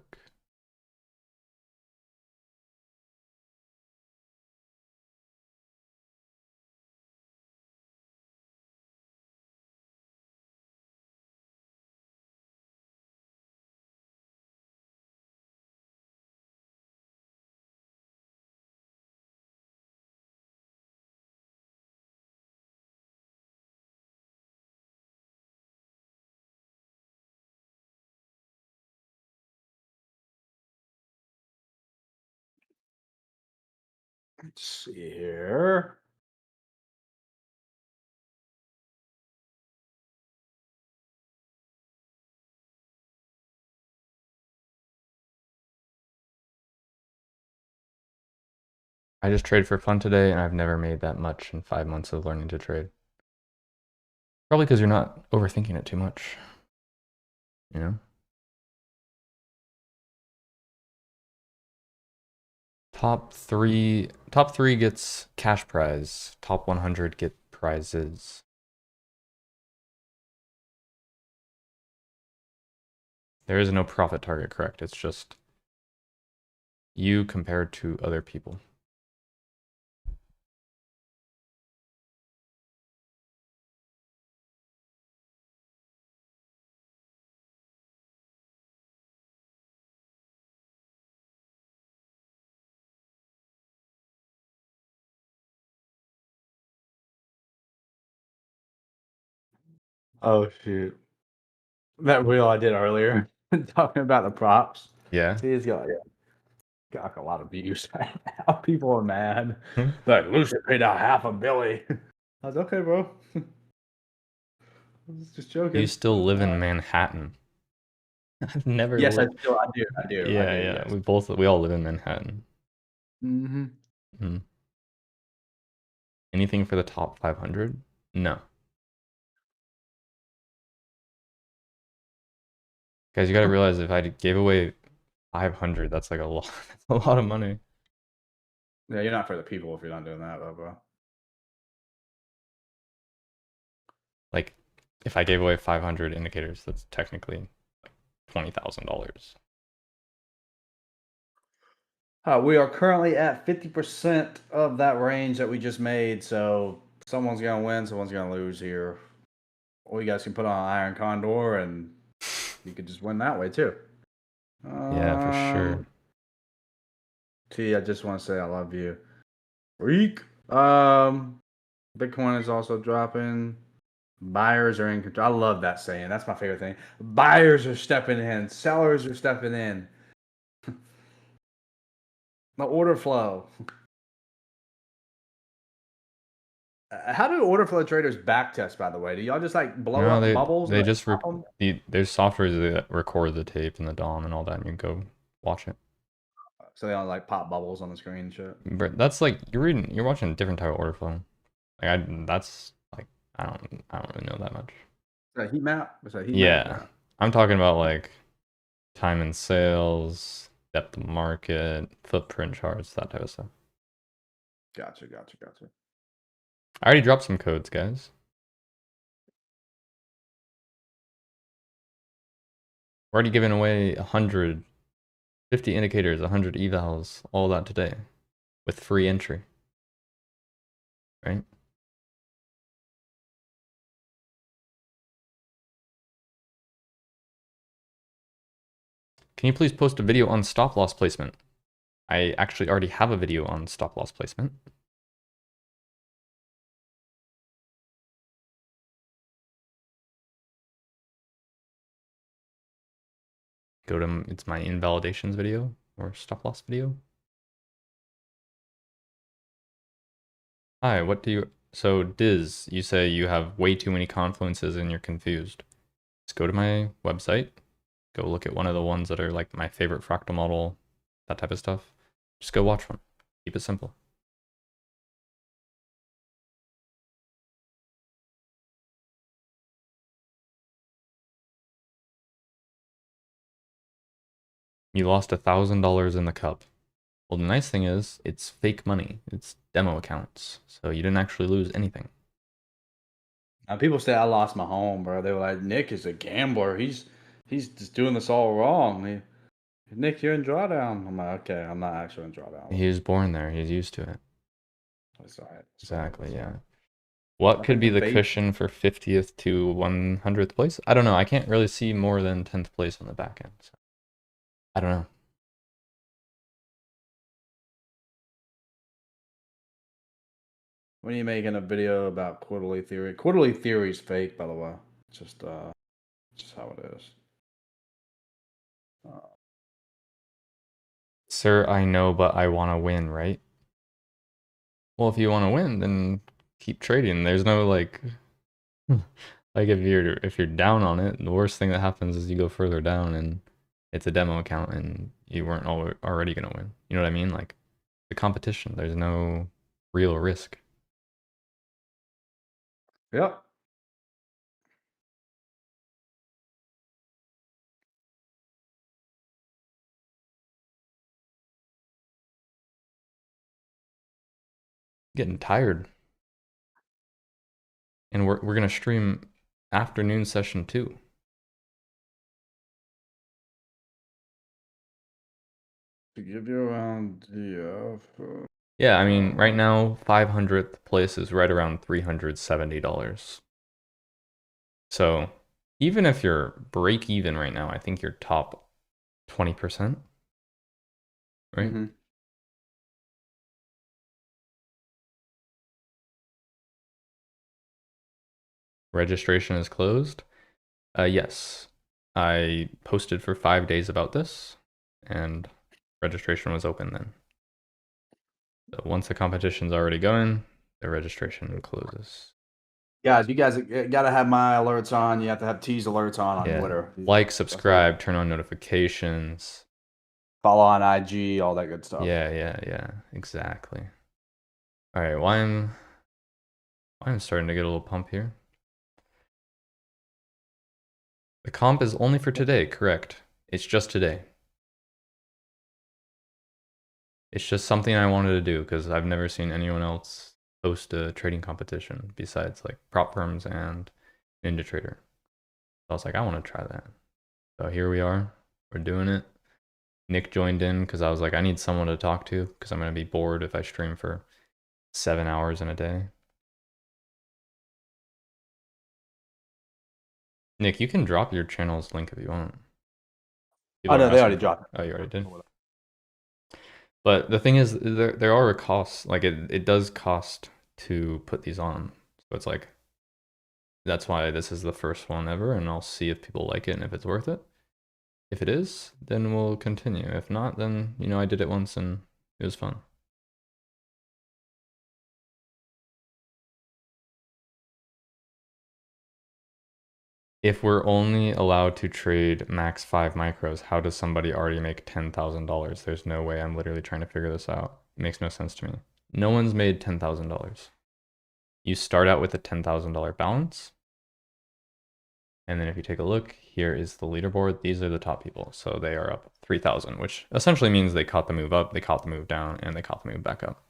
Let's see here. I just trade for fun today, and I've never made that much in 5 months of learning to trade. Probably because you're not overthinking it too much. You know? Top three gets cash prize. Top 100 get prizes. There is no profit target, correct? It's just you compared to other people. Oh shoot. That reel I did earlier talking about the props. Yeah. He's got like a lot of views right now. People are mad. Like Lucy paid out half a billy. I was okay, bro. I was just joking. You still live in Manhattan. I've never Yes, lived. I do. Yeah, yeah. Yes. We all live in Manhattan. Mm-hmm. Anything for the top 500? No. Guys, you gotta realize if I gave away 500, that's like a lot. That's a lot of money. Yeah, you're not for the people if you're not doing that, though, bro. Like, if I gave away 500 indicators, that's technically like $20,000. We are currently at 50% of that range that we just made. So someone's gonna win, someone's gonna lose here. Or you guys can put on Iron Condor, and you could just win that way too. Yeah, for sure. T, I just want to say I love you. Freak. Bitcoin is also dropping. Buyers are in control. I love that saying. That's my favorite thing. Buyers are stepping in. Sellers are stepping in. The order flow. How do order flow traders back test, by the way? Do y'all just like blow No, up bubbles? they And just pop 'em? there's softwares that record the tape and the DOM and all that, and you go watch it. So they don't like pop bubbles on the screen and shit. But that's like you're watching a different type of order flow. Like that's like I don't really know that much. Is that a heat map? Is that a heat Yeah, map? I'm talking about like time and sales, depth of market, footprint charts, that type of stuff. Gotcha. I already dropped some codes, guys. We're already giving away 150 indicators, 100 evals, all that today with free entry. Right? Can you please post a video on stop loss placement? I actually already have a video on stop loss placement. Go to, it's my invalidations video or stop loss video. Hi, what do you, so Diz, you say you have way too many confluences and you're confused. Just go to my website, go look at one of the ones that are like my favorite fractal model, that type of stuff. Just go watch one. Keep it simple. You lost $1,000 in the cup. Well, the nice thing is it's fake money. It's demo accounts. So you didn't actually lose anything. People say I lost my home, bro. They were like, Nick is a gambler. He's just doing this all wrong. Nick, you're in drawdown. I'm like, okay, I'm not actually in drawdown. He was born there. He's used to it. That's all right. Exactly, yeah. What could be the cushion for 50th to 100th place? I don't know. I can't really see more than 10th place on the back end. So. I don't know. When are you making a video about quarterly theory? Quarterly theory is fake, by the way. It's just how it is. Sir, I know, but I want to win, right? Well, if you want to win, then keep trading. There's no like like if you're down on it, the worst thing that happens is you go further down and it's a demo account and you weren't already going to win. You know what I mean? Like the competition, there's no real risk. Yep. Getting tired. And we're going to stream afternoon session too. To give you around the Yeah, I mean, right now 500th place is right around $370. So, even if you're break even right now, I think you're top 20%. Right? Mm-hmm. Registration is closed. Yes, I posted for 5 days about this, and registration was open then. So once the competition's already going, the registration closes. Guys, you guys gotta have my alerts on. You have to have T's alerts on Twitter. Like, subscribe, turn on notifications. Follow on IG, all that good stuff. Yeah, exactly. All right, well, I'm starting to get a little pump here. The comp is only for today, correct? It's just today. It's just something I wanted to do because I've never seen anyone else host a trading competition besides like prop firms and NinjaTrader. So I was like, I want to try that. So here we are. We're doing it. Nick joined in because I was like, I need someone to talk to because I'm going to be bored if I stream for 7 hours in a day. Nick, you can drop your channel's link if you want. Oh, no, they already For... dropped it. Oh, you already did? But the thing is, there are costs. Like, it does cost to put these on. So it's like, that's why this is the first one ever, and I'll see if people like it and if it's worth it. If it is, then we'll continue. If not, then, you know, I did it once and it was fun. If we're only allowed to trade max 5 micros, how does somebody already make $10,000? There's no way. I'm literally trying to figure this out. It makes no sense to me. No one's made $10,000. You start out with a $10,000 balance. And then if you take a look, here is the leaderboard. These are the top people. So they are up 3,000, which essentially means they caught the move up, they caught the move down, and they caught the move back up.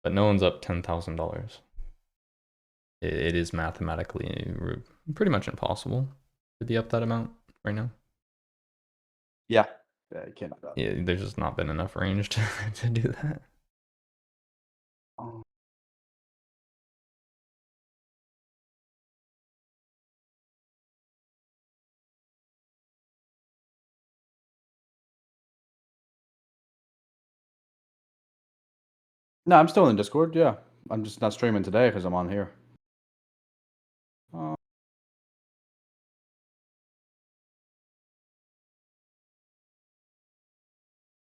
But no one's up $10,000. It is mathematically pretty much impossible to be up that amount right now. Yeah. Yeah, you can't do that. Yeah, there's just not been enough range to do that. No, I'm still in Discord. Yeah. I'm just not streaming today because I'm on here.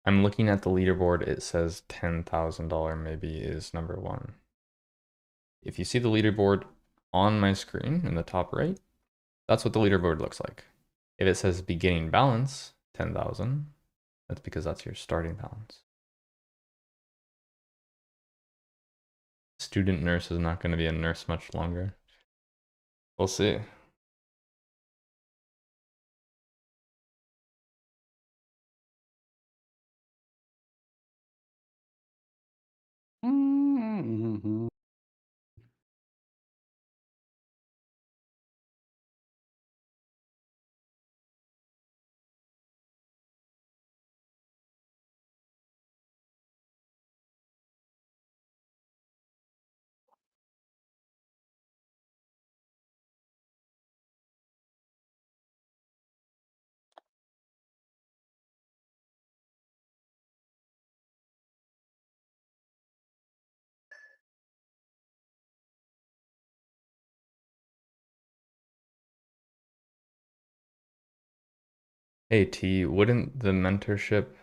I'm looking at the leaderboard. It says $10,000 maybe is number 1. If you see the leaderboard on my screen in the top right, that's what the leaderboard looks like. If it says beginning balance 10,000, that's because that's your starting balance. Student nurse is not going to be a nurse much longer. We'll see. Mm-hmm. Hey T, wouldn't the membership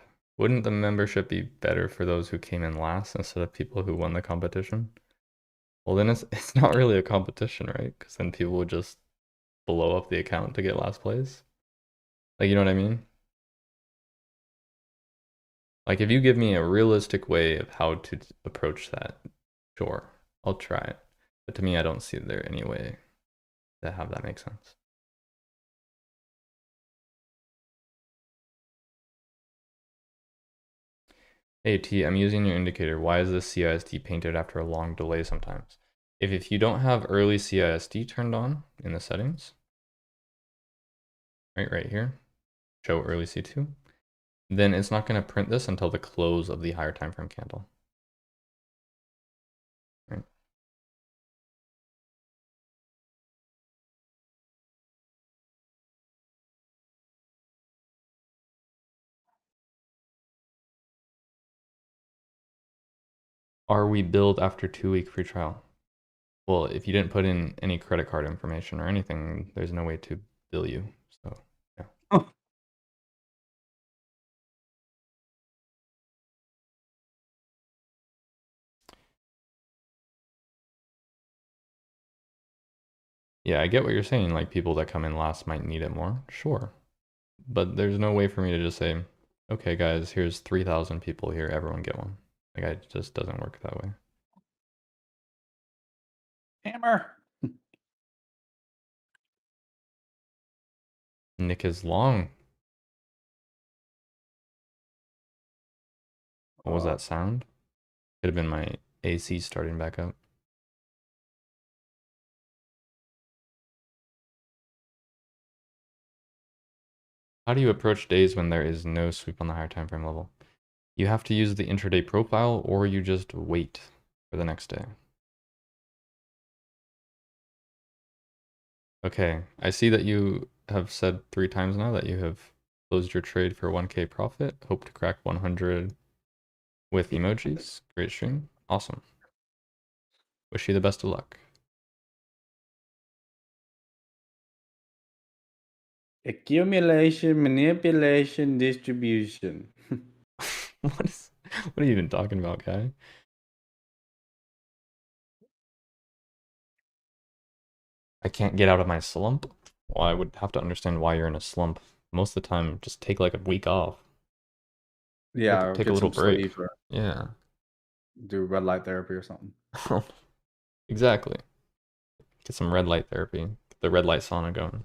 be better for those who came in last instead of people who won the competition? Well, then it's not really a competition, right? Because then people would just blow up the account to get last place. Like, you know what I mean? Like, if you give me a realistic way of how to approach that, sure, I'll try it. But to me, I don't see there any way to have that make sense. Hey T, I'm using your indicator. Why is this CISD painted after a long delay sometimes? If you don't have early CISD turned on in the settings, right here, show early C2, then it's not going to print this until the close of the higher time frame candle. Right. Are we billed after 2-week free trial? Well, if you didn't put in any credit card information or anything, there's no way to bill you. So, yeah. Yeah, I get what you're saying. Like, people that come in last might need it more. Sure. But there's no way for me to just say, okay, guys, here's 3,000 people here. Everyone get one. Like, it just doesn't work that way. Hammer. Nick is long. What was that sound? Could have been my AC starting back up. How do you approach days when there is no sweep on the higher time frame level? You have to use the intraday profile, or you just wait for the next day. Okay, I see that you have said 3 times now that you have closed your trade for 1K profit. Hope to crack 100 with emojis. Great stream. Awesome. Wish you the best of luck. Accumulation, manipulation, distribution. What are you even talking about, guy? I can't get out of my slump? Well, I would have to understand why you're in a slump. Most of the time, just take like a week off. Yeah, or Take a get little some break. sleep or Yeah. do red light therapy or something. Exactly. Get some red light therapy. Get the red light sauna going.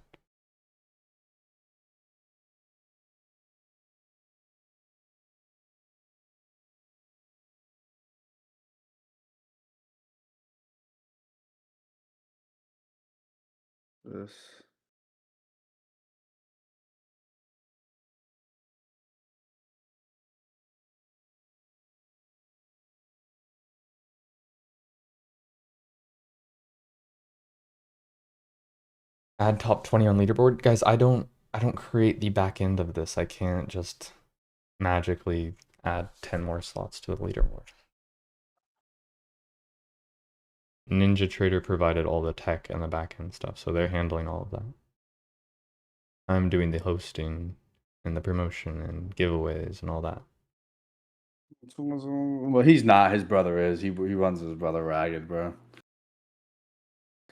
This. Add top 20 on leaderboard. Guys, I don't create the back end of this. I can't just magically add 10 more slots to the leaderboard. Ninja Trader provided all the tech and the back end stuff, so they're handling all of that. I'm doing the hosting and the promotion and giveaways and all that. Well, he's not. His brother is. He runs his brother ragged, bro.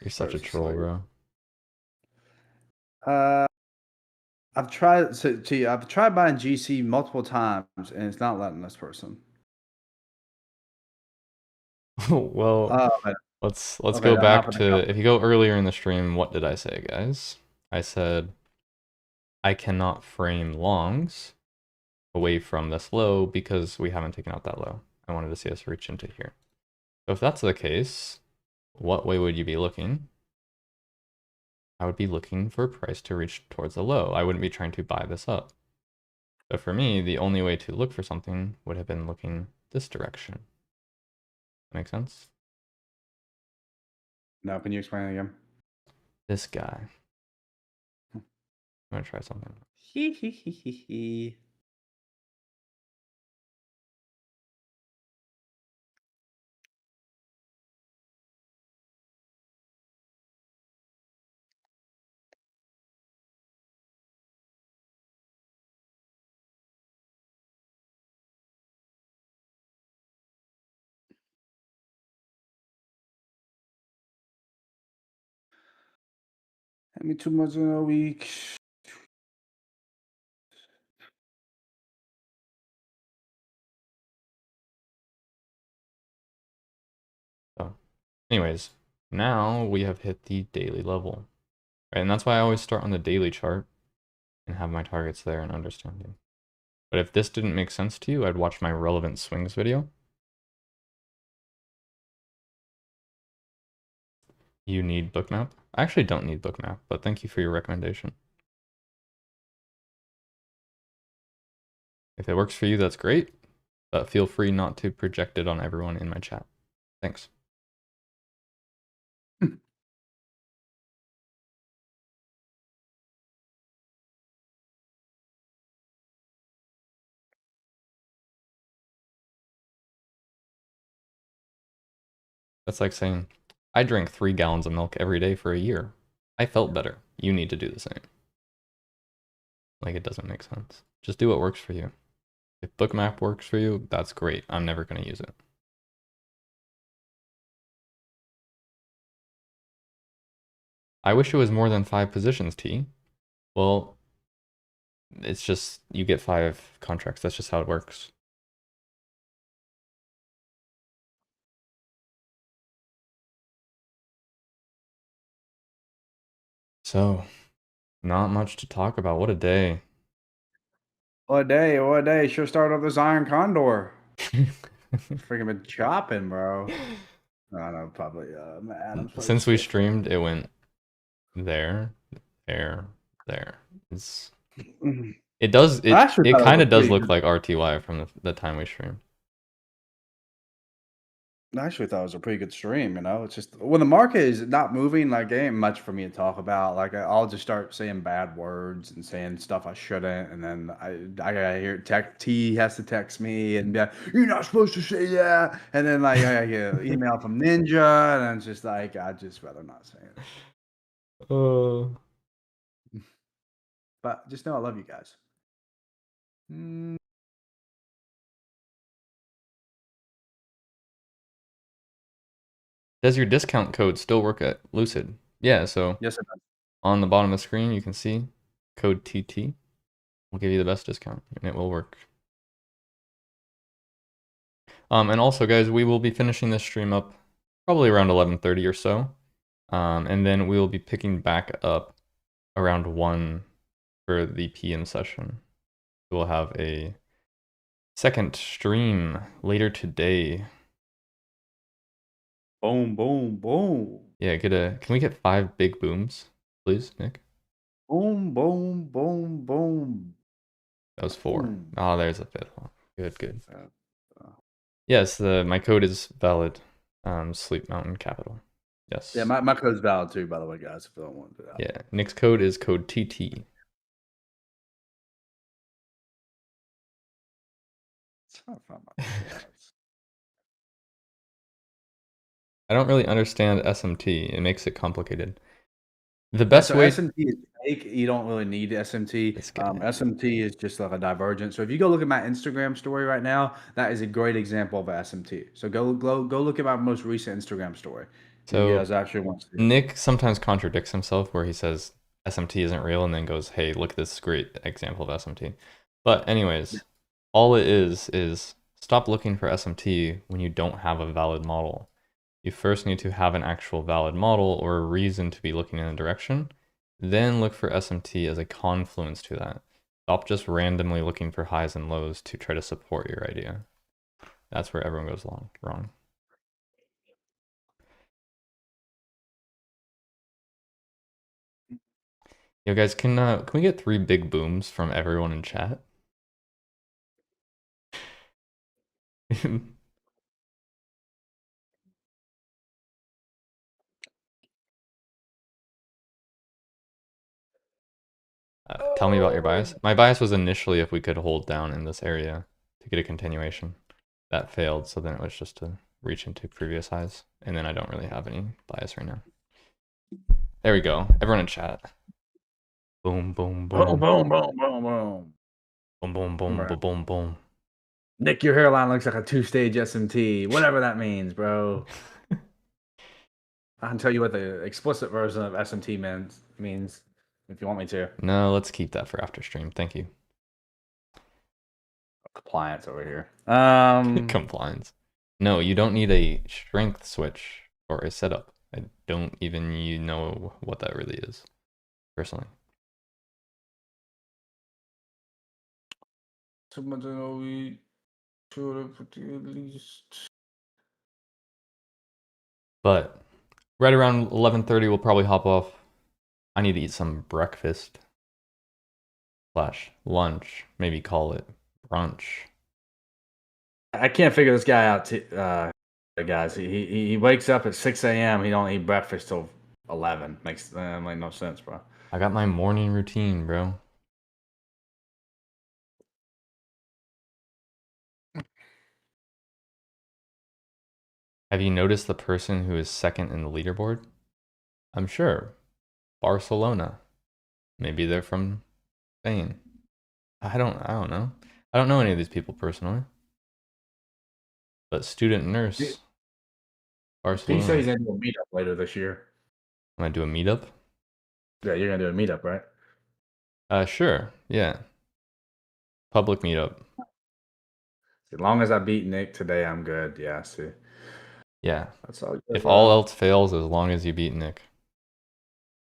You're such a Versus troll, like- bro. I've tried I've tried buying GC multiple times and it's not letting this person. Well, Man. let's Okay, go I'm back hopping to, out. if you go earlier in the stream, what did I say, guys? I said I cannot frame longs away from this low because we haven't taken out that low. I wanted to see us reach into here. So if that's the case, what way would you be looking? I would be looking for a price to reach towards the low. I wouldn't be trying to buy this up. So for me, the only way to look for something would have been looking this direction. Make sense? No, can you explain it again? This guy. I'm gonna try something. Hee hee hee hee hee. Had me too much in a week. So anyways, now we have hit the daily level. Right? And that's why I always start on the daily chart and have my targets there and understanding. But if this didn't make sense to you, I'd watch my relevant swings video. You need bookmap? I actually don't need bookmap, but thank you for your recommendation. If it works for you, that's great, but feel free not to project it on everyone in my chat. Thanks. That's like saying, I drank 3 gallons of milk every day for a year. I felt better. You need to do the same. Like, it doesn't make sense. Just do what works for you. If bookmap works for you, that's great. I'm never going to use it. I wish it was more than 5 positions, T. Well, it's just, you get 5 contracts. That's just how it works. So, not much to talk about. What a day. What a day. Sure started off this Iron Condor. Freaking been chopping, bro. I don't know, probably Adam's probably Since we sick. streamed, it went there, there, there. It's It does. I actually It thought it kind was of does pretty look good. like RTY from the time we streamed. I actually thought it was a pretty good stream. It's just when the market is not moving, like it ain't much for me to talk about. Like I'll just start saying bad words and saying stuff I shouldn't, and then I gotta hear T has to text me and be like, "You're not supposed to say that," and then like I get an email from Ninja, and it's just like I'd just rather not say it. But just know I love you guys. Does your discount code still work at Lucid? Yeah, so Yes, it does. on the bottom of the screen, you can see code TT will give you the best discount, and it will work. And also, guys, we will be finishing this stream up probably around 11:30 or so, and then we will be picking back up around 1 for the PM session. We'll have a second stream later today. Boom, boom, boom. Yeah, can we get 5 big booms, please, Nick? Boom, boom, boom, boom. That was 4. Boom. Oh, there's a 5th one. Good. Yes, my code is valid. Sleep Mountain Capital. Yes. Yeah, my code's valid too, by the way, guys. If you don't want to do that. Yeah, Nick's code is code TT. It's not fun, my guys. I don't really understand SMT. It makes it complicated. The best way. SMT is fake. You don't really need SMT. This guy. SMT is just like a divergent. So if you go look at my Instagram story right now, that is a great example of a SMT. So go look at my most recent Instagram story. So you guys actually want to see it. Nick sometimes contradicts himself where he says SMT isn't real and then goes, hey, look at this great example of SMT. But anyways, all it is stop looking for SMT when you don't have a valid model. You first need to have an actual valid model or a reason to be looking in a direction. Then look for SMT as a confluence to that. Stop just randomly looking for highs and lows to try to support your idea. That's where everyone goes wrong. Yo guys, can we get 3 big booms from everyone in chat? Tell me about your bias. My bias was initially if we could hold down in this area to get a continuation. That failed, so then it was just to reach into previous highs. And then I don't really have any bias right now. There we go. Everyone in chat. Boom, boom, boom. Boom, boom, boom, boom, boom. Boom, boom, boom, boom, boom, boom. Nick, your hairline looks like a 2-stage SMT. Whatever that means, bro. I can tell you what the explicit version of SMT means if you want me to. No, let's keep that for after stream. Thank you. Compliance over here. Compliance. No, you don't need a strength switch or a setup. I don't even know what that really is, personally. But right around 11:30, we'll probably hop off. I need to eat some breakfast / lunch. Maybe call it brunch. I can't figure this guy out, guys. He wakes up at 6 a.m. He don't eat breakfast till 11. Makes no sense, bro. I got my morning routine, bro. Have you noticed the person who is second in the leaderboard? I'm sure. Barcelona. Maybe they're from Spain. I don't know. I don't know any of these people personally. But student nurse. Barcelona. He said he's gonna do a meetup later this year. I'm gonna do a meetup? Yeah, you're gonna do a meetup, right? Sure. Yeah. Public meetup. As long as I beat Nick today, I'm good. Yeah, see. Yeah. That's all. If all else fails, as long as you beat Nick.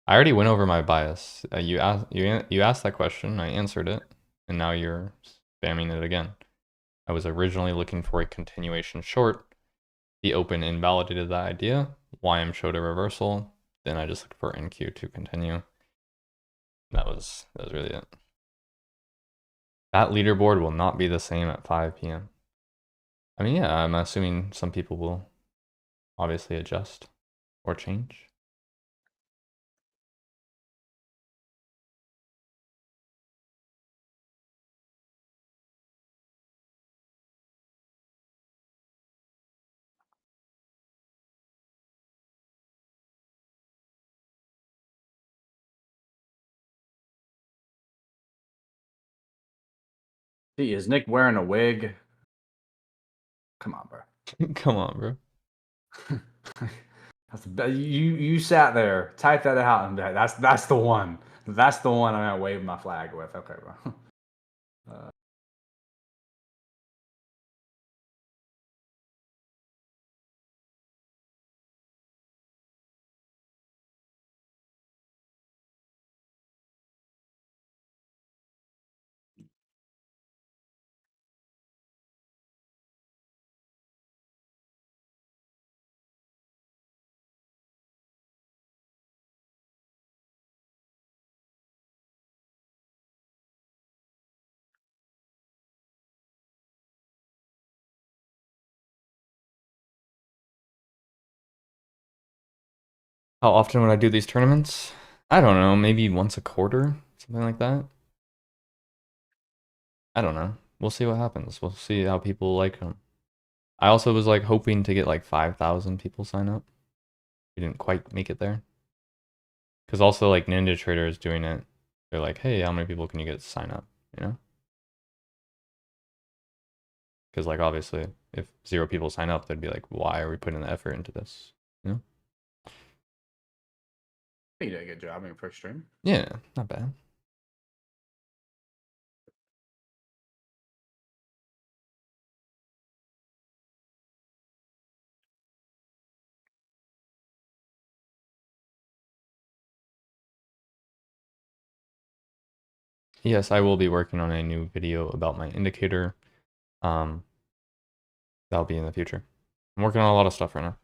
I already went over my bias. You asked that question, I answered it, and now you're spamming it again. I was originally looking for a continuation short. The open invalidated that idea. YM showed a reversal. Then I just looked for NQ to continue. That was really it. That leaderboard will not be the same at 5 p.m. I mean, yeah, I'm assuming some people will obviously adjust or change. Gee, is Nick wearing a wig? Come on, bro. Come on, bro. You sat there, type that out, and that's the one. That's the one I'm gonna wave my flag with. Okay, bro. How often would I do these tournaments? I don't know, maybe once a quarter, something like that. I don't know. We'll see what happens. We'll see how people like them. I also was like hoping to get like 5,000 people sign up. We didn't quite make it there. Because also like Ninja Trader is doing it. They're like, hey, how many people can you get to sign up? You know? Because like obviously if 0 people sign up, they'd be like, why are we putting the effort into this? You know? You did a good job in your first stream. Yeah, not bad. Yes, I will be working on a new video about my indicator. That'll be in the future. I'm working on a lot of stuff right now.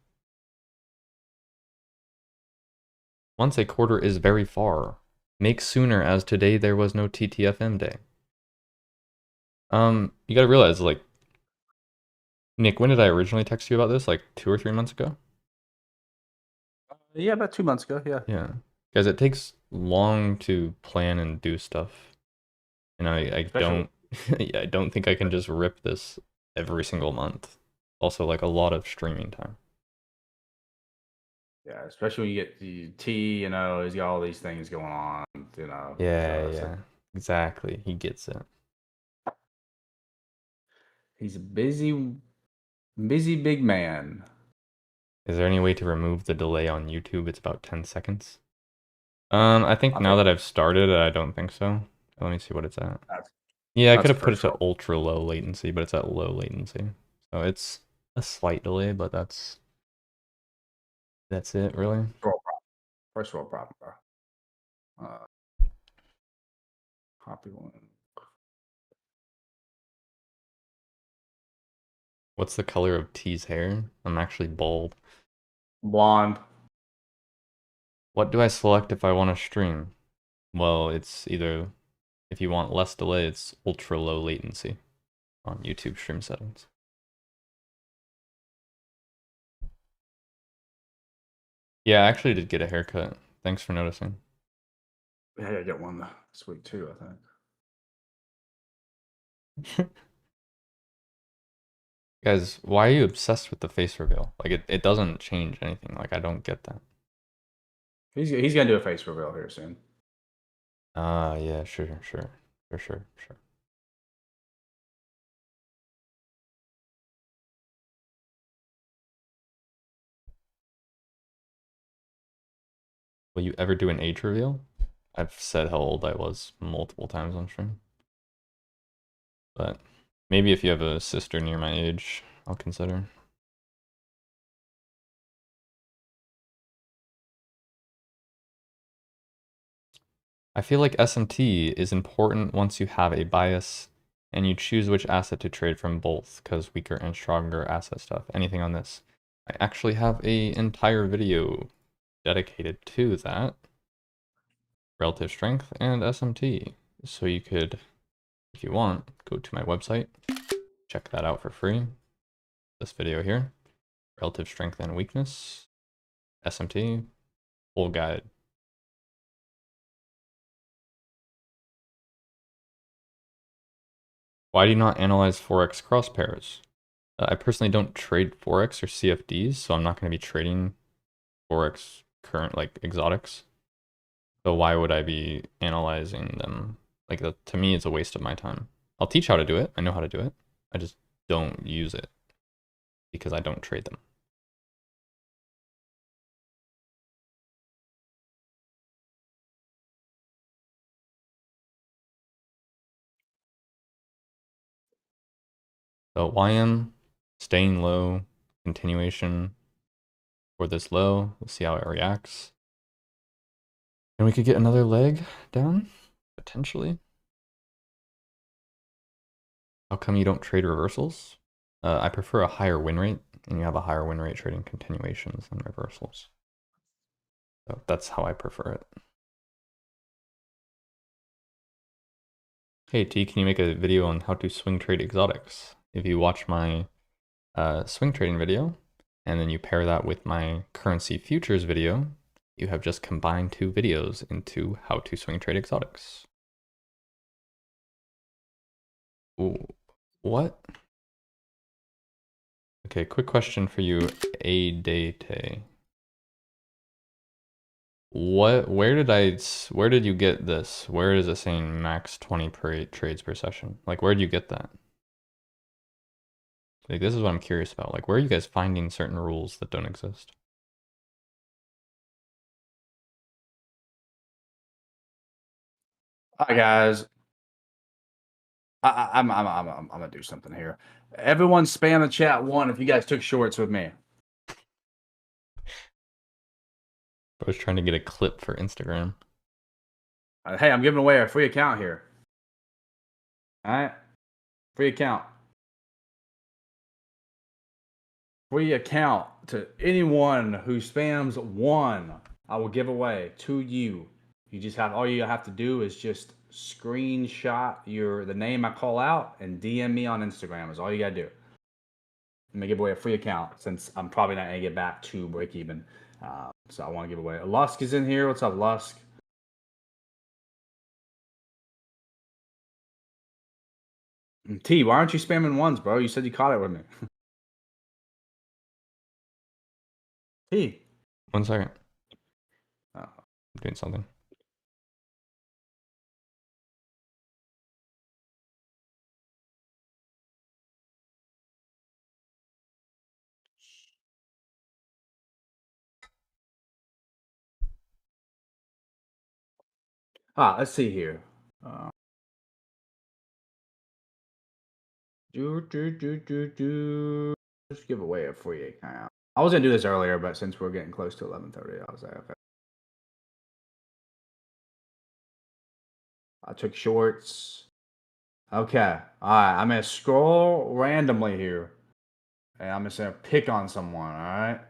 Once a quarter is very far. Make sooner, as today there was no TTFM day. You gotta realize, like, Nick, when did I originally text you about this? Like 2 or 3 months ago? Yeah, about 2 months ago. Yeah. Yeah. Guys, it takes long to plan and do stuff. And I don't yeah, I don't think I can just rip this every single month. Also, like a lot of streaming time. Yeah, especially when you get the T, he's got all these things going on, Yeah, so it's yeah. like Exactly. He gets it. he's a busy big man. Is there any way to remove the delay on YouTube? It's about 10 seconds. I think now that I've started, I don't think so. Let me see what it's at. Yeah, I could have put it to ultra low latency, but it's at low latency. So it's a slight delay, but that's it, really. First world problem, bro. Copy one. What's the color of T's hair? I'm actually bald. Blonde. What do I select if I want to stream? Well, it's either, if you want less delay, it's ultra low latency on YouTube stream settings. Yeah, I actually did get a haircut. Thanks for noticing. Yeah, I get one this week too, I think. Guys, why are you obsessed with the face reveal? Like, it doesn't change anything. Like, I don't get that. He's gonna do a face reveal here soon. Yeah, sure. For sure. Will you ever do an age reveal? I've said how old I was multiple times on stream. But maybe if you have a sister near my age, I'll consider. I feel like SMT is important once you have a bias and you choose which asset to trade from both, because weaker and stronger asset stuff. Anything on this? I actually have an entire video dedicated to that. Relative strength and SMT. So you could if you want, go to my website, check that out for free. This video here, relative strength and weakness, SMT, full guide. Why do you not analyze Forex cross pairs? I personally don't trade Forex or CFDs, so I'm not going to be trading Forex current like exotics. So why would I be analyzing them? Like to me, it's a waste of my time. I'll teach how to do it. I know how to do it. I just don't use it because I don't trade them. So YM staying low, continuation for this low. We'll see how it reacts. And we could get another leg down, potentially. How come you don't trade reversals? I prefer a higher win rate, and you have a higher win rate trading continuations than reversals. So that's how I prefer it. Hey T, can you make a video on how to swing trade exotics? If you watch my swing trading video, and then you pair that with my currency futures video, you have just combined 2 videos into how to swing trade exotics. Ooh, what? Okay, quick question for you, Adete. Where did you get this? Where is it saying max 20 trades per session? Like, where did you get that? Like, this is what I'm curious about. Like, where are you guys finding certain rules that don't exist? Hi guys. I'm gonna do something here. Everyone spam the chat 1 if you guys took shorts with me. I was trying to get a clip for Instagram. Hey, I'm giving away a free account here. All right, free account. Free account to anyone who spams 1. I will give away to you. You just have all you have to do is just screenshot the name I call out and DM me on Instagram. Is all you gotta do. I'm gonna give away a free account since I'm probably not gonna get back to break even. So I want to give away. Lusk is in here. What's up, Lusk? T, why aren't you spamming 1s, bro? You said you caught it with me. T. 1 second. Oh. I'm doing something. Let's see here. Just give away a free account. I was gonna do this earlier, but since we're getting close to 11:30, I was like, okay. I took shorts. Okay. All right. I'm gonna scroll randomly here, and I'm just gonna pick on someone. All right.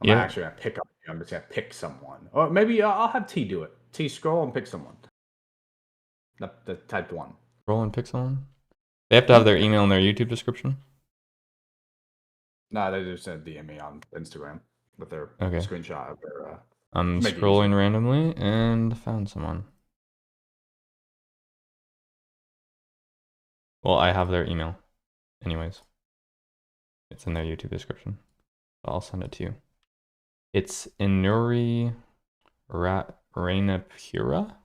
I'm not actually gonna pick on you. I'm just gonna pick someone, or maybe I'll have T do it. T scroll and pick someone. The type 1. Scroll and pick someone. They have to have their email in their YouTube description. No, they just sent DM me on Instagram with their screenshot of their. I'm scrolling randomly and found someone. Well, I have their email. Anyways, it's in their YouTube description. So I'll send it to you. It's Inuri Rainapura.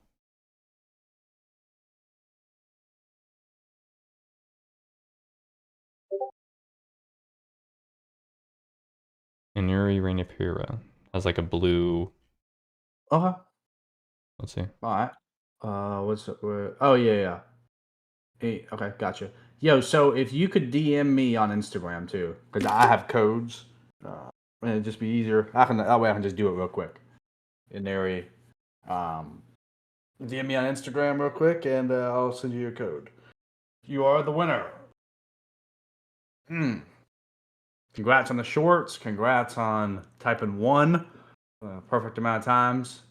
Inuri Rainapura has like a blue. Okay. Let's see. All right. What's up? Oh yeah. Hey, okay, gotcha. Yo, so if you could DM me on Instagram too, because I have codes, and it'd just be easier. That way I can just do it real quick. DM me on Instagram real quick, and I'll send you your code. You are the winner. Congrats on the shorts. Congrats on typing 1 perfect amount of times.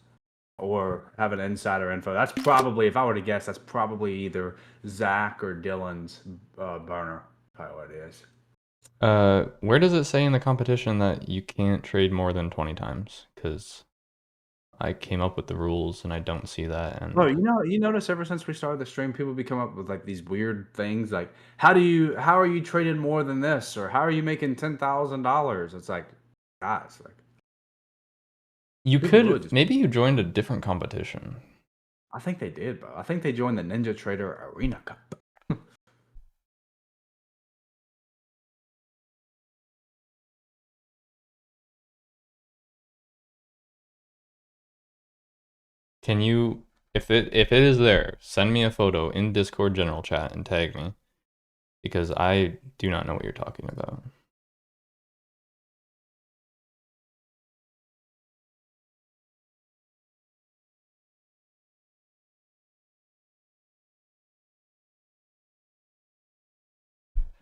or have an insider info. That's probably, if I were to guess, that's probably either Zach or Dylan's burner. Probably what it is. Where does it say in the competition that you can't trade more than 20 times? Because I came up with the rules and I don't see that. And Bro, you notice ever since we started the stream, people be coming up with like these weird things like, how are you trading more than this, or how are you making $10,000? It's like, guys, like, you people really could, just, maybe you joined a different competition. I think they did, bro. I think they joined the Ninja Trader Arena Cup. Can you, if it is there, send me a photo in Discord general chat and tag me, because I do not know what you're talking about.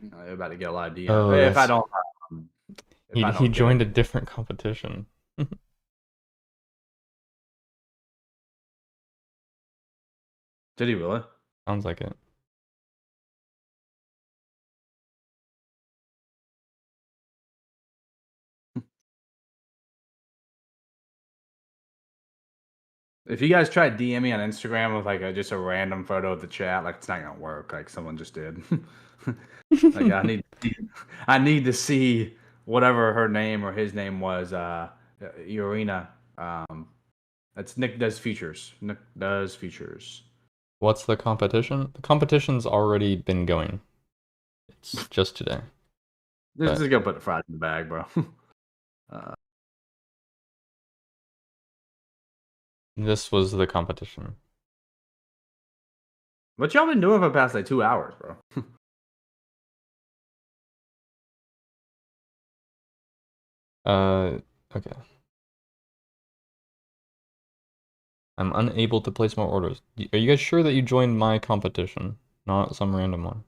You're about to get a lot of DMs. Oh, If I that's, don't, if I he don't get joined it. a different competition. Did he really? Sounds like it. If you guys try DM me on Instagram with like just a random photo of the chat, like it's not gonna work. Like someone just did. Like I need to see whatever her name or his name was. Urina. That's Nick Does Futures. Nick Does Futures. What's the competition? The competition's already been going. It's just today. Just gonna put the fries in the bag, bro. This was the competition. What y'all been doing for the past like 2 hours, bro? Okay. I'm unable to place more orders. Are you guys sure that you joined my competition, not some random one?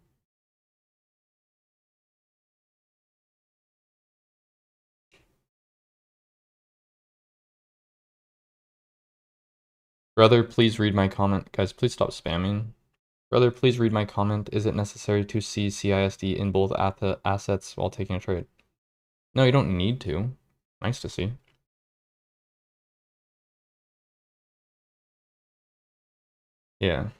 Brother, please read my comment. Guys, please stop spamming. Brother, please read my comment. Is it necessary to see CISD in both assets while taking a trade? No, you don't need to. Nice to see. Yeah.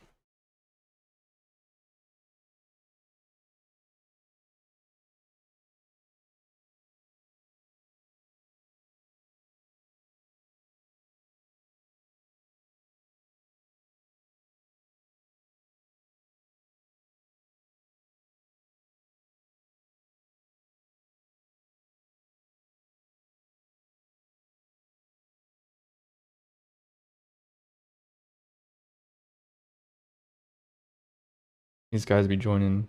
These guys be joining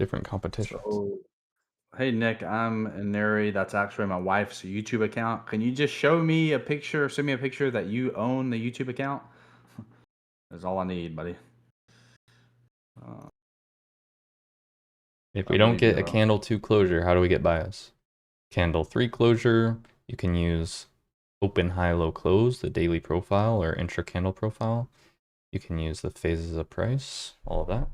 different competitions. So, hey Nick, I'm Inari. That's actually my wife's YouTube account. Can you just show me a picture, send me a picture that you own the YouTube account? That's all I need, buddy. If I we don't believe get you, a though. candle 2 closure, how do we get bias? Candle 3 closure, you can use open, high, low, close, the daily profile or intra-candle profile. You can use the phases of price, all of that.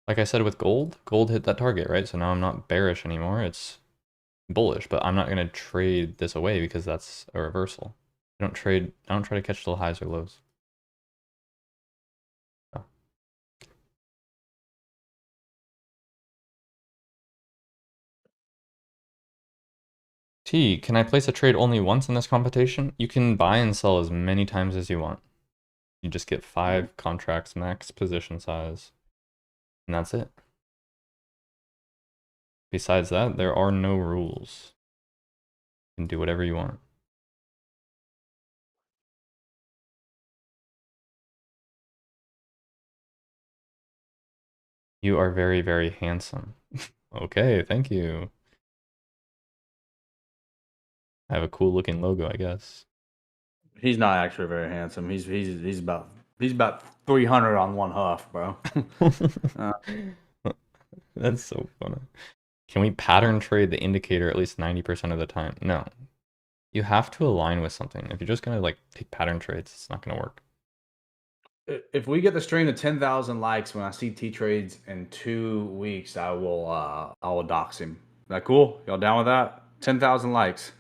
Like I said with gold, gold hit that target, right? So now I'm not bearish anymore. It's bullish, but I'm not going to trade this away because that's a reversal. I don't try to catch little highs or lows. Oh. T, can I place a trade only once in this competition? You can buy and sell as many times as you want. You just get 5 contracts max position size. And that's it. Besides that, there are no rules. You can do whatever you want. You are very, very handsome. Okay, thank you. I have a cool looking logo, I guess. He's not actually very handsome. He's about 300 on one huff, bro. That's so funny. Can we pattern trade the indicator at least 90% of the time? No. You have to align with something. If you're just gonna like take pattern trades, it's not gonna work. If we get the stream to 10,000 likes when I see TTrades in 2 weeks, I will dox him. Is that cool? Y'all down with that? 10,000 likes.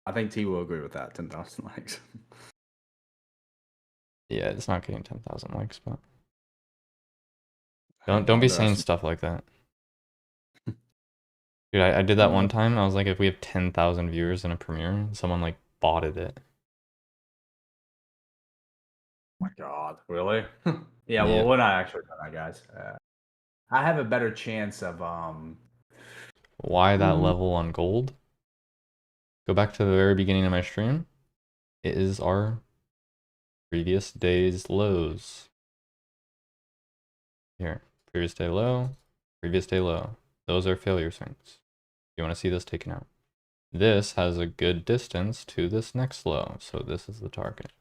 I think T will agree with that. 10,000 likes. Yeah, it's not getting 10,000 likes, but I don't be saying apologize. stuff like that. Dude, I did that one Uh, time. I was like, if we have 10,000 viewers in a premiere, someone like botted it. my God, really? Yeah, Yeah. well, we're not actually doing that, guys. I have a better chance of Why that level on gold? Go back to the very beginning of my stream. It is our previous day's lows. Here, previous day low, previous day low. Those are failure swings. You want to see this taken out. This has a good distance to this next low, so this is the target.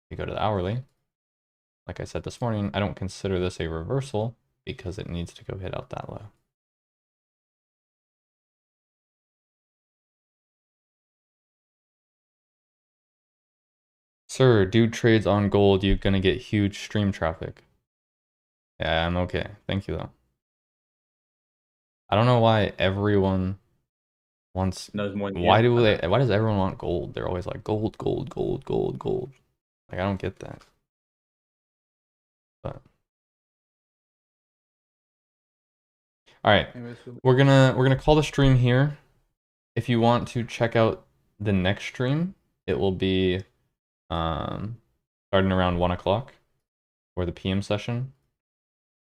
You go to the hourly. Like I said this morning, I don't consider this a reversal because it needs to go hit out that low. Sir, dude trades on gold, you're gonna get huge stream traffic. Yeah, I'm okay. Thank you though. I don't know why everyone wants. knows more than Why you. do they? Why does everyone want gold? They're always like gold, gold, gold, gold, gold. Like I don't get that. But all right, we're gonna call the stream here. If you want to check out the next stream, it will be starting around 1 o'clock for the PM session.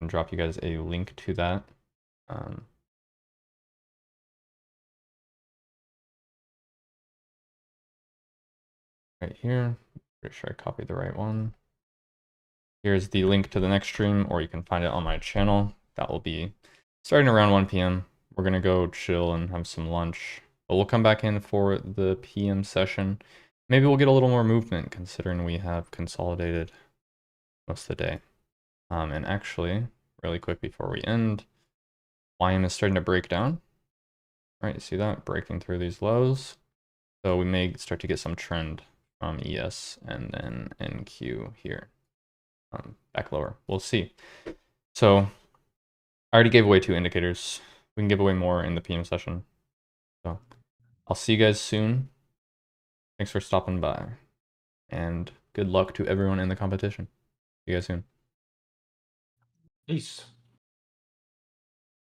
And drop you guys a link to that. Right here. Pretty sure I copied the right one. Here's the link to the next stream, or you can find it on my channel. That will be starting around 1 p.m. We're gonna go chill and have some lunch. But we'll come back in for the PM session. Maybe we'll get a little more movement considering we have consolidated most of the day. And actually, really quick before we end, YM is starting to break down. All right, you see that? Breaking through these lows. So we may start to get some trend from ES and then NQ here. Back lower. We'll see. So I already gave away 2 indicators. We can give away more in the PM session. So I'll see you guys soon. Thanks for stopping by. And good luck to everyone in the competition. See you guys soon. Peace.